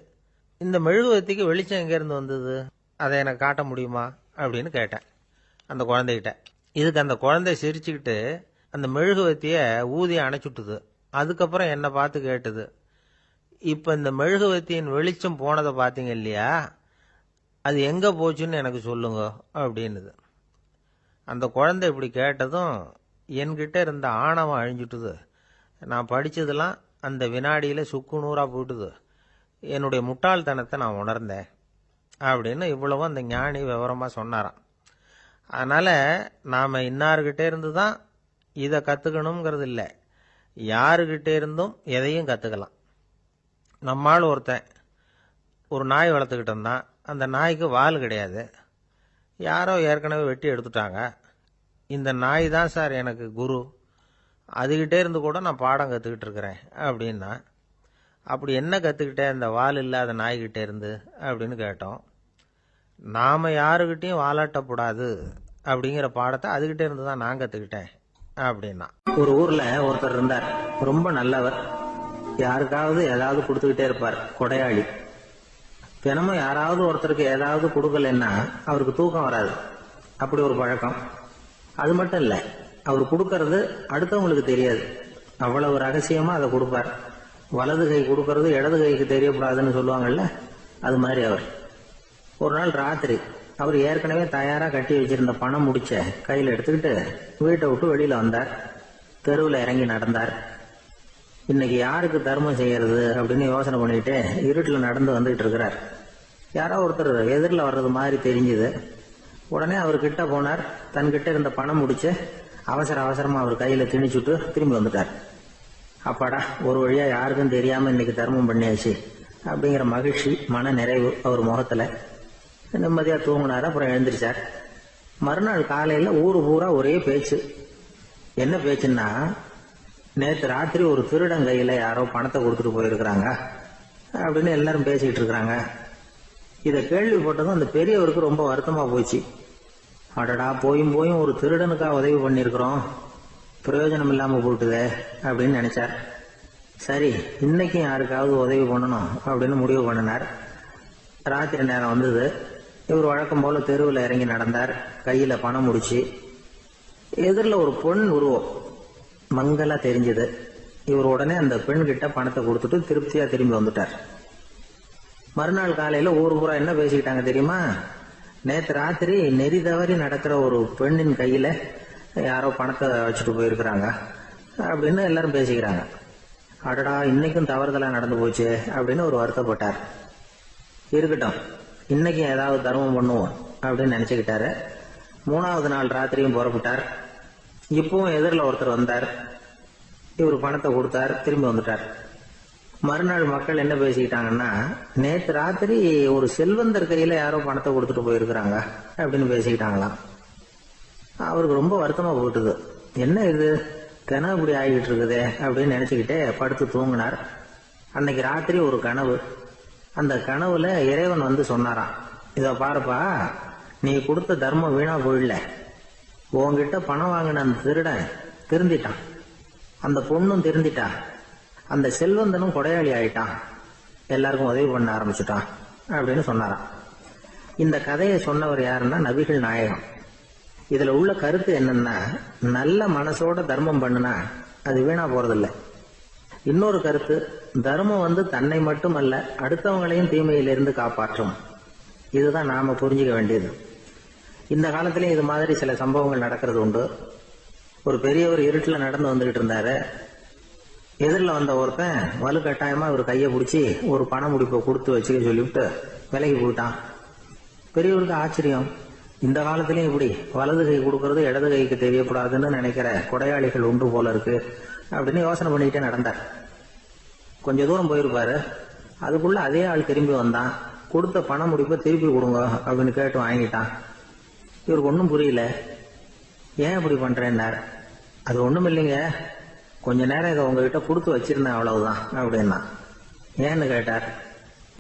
இந்த மெழுகுவத்திக்கு வெளிச்சம் எங்கேருந்து வந்தது, அதை எனக்கு காட்ட முடியுமா அப்படின்னு கேட்டேன் அந்த குழந்தைகிட்ட. இதுக்கு அந்த குழந்தை சிரிச்சுக்கிட்டு அந்த மெழுகுவத்தியை ஊதி அணைச்சுட்டுது. அதுக்கப்புறம் என்னை பார்த்து கேட்டுது, இப்போ இந்த மெழுகுவத்தியின் வெளிச்சம் போனதை பார்த்தீங்க இல்லையா, அது எங்கே போச்சுன்னு எனக்கு சொல்லுங்க அப்படின்னுது. அந்த குழந்தை இப்படி கேட்டதும் என்கிட்ட இருந்த ஆணவம் அழிஞ்சுட்டுது. நான் படித்ததெல்லாம் அந்த வினாடியில் சுக்கு நூறாக போயிட்டுது. என்னுடைய முட்டாள்தனத்தை நான் உணர்ந்தேன் அப்படின்னு இவ்வளவும் அந்த ஞானி விவரமாக சொன்னாராம். அதனால் நாம் இன்னார்கிட்ட இருந்து தான் இதை கற்றுக்கணுங்கிறது இல்லை, யாருக்கிட்டே இருந்தும் எதையும் கற்றுக்கலாம். நம்மால் ஒருத்தன் ஒரு நாய் வளர்த்துக்கிட்டு இருந்தான். அந்த நாய்க்கு வால் கிடையாது. யாரோ ஏற்கனவே வெட்டி எடுத்துட்டாங்க. இந்த நாய் தான் சார் எனக்கு குரு, அதுகிட்டே இருந்து கூட நான் பாடம் கற்றுக்கிட்டு இருக்கிறேன் அப்படின்னா. அப்படி என்ன கற்றுக்கிட்டேன் இந்த வால் இல்லாத நாய்கிட்டே இருந்து அப்படின்னு கேட்டோம். நாம் யாருக்கிட்டையும் வாலாட்டக்கூடாது அப்படிங்கிற பாடத்தை அதுகிட்டே இருந்து தான் நான் கற்றுக்கிட்டேன் அப்படின்னா. ஒரு ஊரில் ஒருத்தர் இருந்தார், ரொம்ப நல்லவர். யாருக்காவது ஏதாவது கொடுத்துக்கிட்டே இருப்பார், கொடையாளி. தினமும் யாராவது ஒருத்தருக்கு ஏதாவது கொடுக்கலன்னா அவருக்கு தூக்கம் வராது, அப்படி ஒரு பழக்கம். அது மட்டும் இல்லை, அவர் கொடுக்கறது அடுத்தவங்களுக்கு தெரியாது, அவ்வளவு ரகசியமாக அதை கொடுப்பார். வலது கை கொடுக்கறது இடது கைக்கு தெரியக்கூடாதுன்னு சொல்லுவாங்கல்ல, அது மாதிரி அவர். ஒரு நாள் ராத்திரி அவர் ஏற்கனவே தயாராக கட்டி வச்சிருந்த பணம் முடிச்ச கையில் எடுத்துக்கிட்டு வீட்டை விட்டு வெளியில் வந்தார். தெருவில் இறங்கி நடந்தார். இன்னைக்கு யாருக்கு தர்மம் செய்யறது அப்படின்னு யோசனை பண்ணிட்டு இருட்டில் நடந்து வந்துகிட்டு இருக்கிறார். யாரோ ஒருத்தர் எதிரில் வர்றது மாதிரி தெரிஞ்சுது. உடனே அவர் கிட்ட போனார். தன்கிட்ட இருந்த பணம் முடிச்சு அவசரமா அவர் கையில் திணிச்சுட்டு திரும்பி வந்துட்டார். அப்பாடா, ஒரு வழியா யாருக்கும் தெரியாம இன்னைக்கு தர்மம் பண்ணியாச்சு அப்படிங்கிற மகிழ்ச்சி, மன நிறைவு அவர் முகத்துல. நிம்மதியா தூங்கினார். அப்புறம் எழுந்திரிச்சார். மறுநாள் காலையில ஊரு பூரா ஒரே பேச்சு. என்ன பேச்சுன்னா, நேற்று ராத்திரி ஒரு திருடன் கையில யாரோ பணத்தை கொடுத்துட்டு போயிருக்கிறாங்க அப்படின்னு எல்லாரும் பேசிக்கிட்டு இருக்கிறாங்க. இதை கேள்விப்பட்டதும் அந்த பெரியவருக்கு ரொம்ப வருத்தமா போச்சு. அடடா, போயும் ஒரு திருடனுக்கா உதவி பண்ணியிருக்கிறோம், பிரயோஜனம் இல்லாம போட்டுதே அப்படின்னு நினைச்சார். சரி, இன்னைக்கும் யாருக்காவது உதவி பண்ணணும் அப்படின்னு முடிவு பண்ணினார். ராத்திரி நேரம் வந்தது. இவர் வழக்கம் போல தெருவில் இறங்கி நடந்தார். கையில பணம் முடிச்சு. எதிரில் ஒரு பெண் உருவம் மங்கலா தெரிஞ்சது. இவர் உடனே அந்த பெண் கிட்ட பணத்தை கொடுத்துட்டு திருப்தியா திரும்பி வந்துட்டார். மறுநாள் காலையில ஊர் பூரா என்ன பேசிக்கிட்டாங்க தெரியுமா? நேற்று ராத்திரி நெறி தவறி நடக்கிற ஒரு பெண்ணின் கையில யாரோ பணத்தை வச்சுட்டு போயிருக்கிறாங்க அப்படின்னு எல்லாரும் பேசிக்கிறாங்க. அடடா, இன்னைக்கும் தவறுதலா நடந்து போச்சு அப்படின்னு ஒரு வருத்தப்பட்டார். இருக்கட்டும், இன்னைக்கும் ஏதாவது தர்மம் பண்ணுவோம் அப்படின்னு நினைச்சுக்கிட்டாரு. 3வது நாள் ராத்திரியும் புறப்பட்டார். இப்பவும் எதிரில் ஒருத்தர் வந்தார். இவர் பணத்தை கொடுத்தார், திரும்பி வந்துட்டார். மறுநாள் மக்கள் என்ன பேசிக்கிட்டாங்கன்னா, நேற்று ராத்திரி ஒரு செல்வந்தர் கையில யாரோ பணத்தை கொடுத்துட்டு போயிருக்கிறாங்க அப்படின்னு பேசிக்கிட்டாங்களாம். அவருக்கு ரொம்ப வருத்தமா போயிட்டுது. என்ன இது கனவு இப்படி ஆகிட்டு இருக்குதே அப்படின்னு நினைச்சுக்கிட்டே படுத்து தூங்கினார். அன்னைக்கு ராத்திரி ஒரு கனவு. அந்த கனவுல இறைவன் வந்து சொன்னாராம், இத பாருப்பா, நீ கொடுத்த தர்மம் வீணா போயிடல. உன்கிட்ட பணம் வாங்கின அந்த திருடன் திருந்திட்டான், அந்த பொண்ணும் திருந்திட்டா, அந்த செல்வந்தனும் கொடையாளி ஆயிட்டான், எல்லாருக்கும் உதவி பண்ண ஆரம்பிச்சுட்டான் அப்படின்னு சொன்னாராம். இந்த கதையை சொன்னவர் யாருன்னா நபிகள் நாயகம். இதுல உள்ள கருத்து என்னன்னா, நல்ல மனசோட தர்மம் பண்ணுனா அது வீணா போறதில்லை. இன்னொரு கருத்து, தர்மம் வந்து தன்னை மட்டுமல்ல அடுத்தவங்களையும் தீமையிலிருந்து காப்பாற்றும். இதுதான் நாம புரிஞ்சுக்க வேண்டியது. இந்த காலத்திலயும் இது மாதிரி சில சம்பவங்கள் நடக்கிறது உண்டு. ஒரு பெரியவர் இருட்டுல நடந்து வந்துகிட்டு இருந்தாரு. எதிரில் வந்த ஒருத்தன் வலுக்கட்டாயமா ஒரு கையை பிடிச்சி ஒரு பண முடிப்பை கொடுத்து வச்சுக்க சொல்லிவிட்டு விலகி போயிட்டான். பெரியவருக்கு ஆச்சரியம், இந்த காலத்திலயும் இப்படி வலது கை கொடுக்கறது இடது கைக்கு தெரியக்கூடாதுன்னு நினைக்கிற கொடையாளிகள் உண்டு போல இருக்கு அப்படின்னு யோசனை பண்ணிக்கிட்டே நடந்தார். கொஞ்ச தூரம் போயிருப்பாரு. அதுக்குள்ள அதே ஆள் திரும்பி வந்தான். கொடுத்த பண முடிப்பை திருப்பி கொடுங்க அப்படின்னு கேட்டு வாங்கிட்டான். இவருக்கு ஒன்றும் புரியல. ஏன் இப்படி பண்றேன்னார். அது ஒண்ணும் இல்லைங்க, கொஞ்ச நேரம் இதை உங்ககிட்ட கொடுத்து வச்சிருந்தேன் அவ்வளவுதான் அப்படின்னா. ஏன்னு கேட்டார்.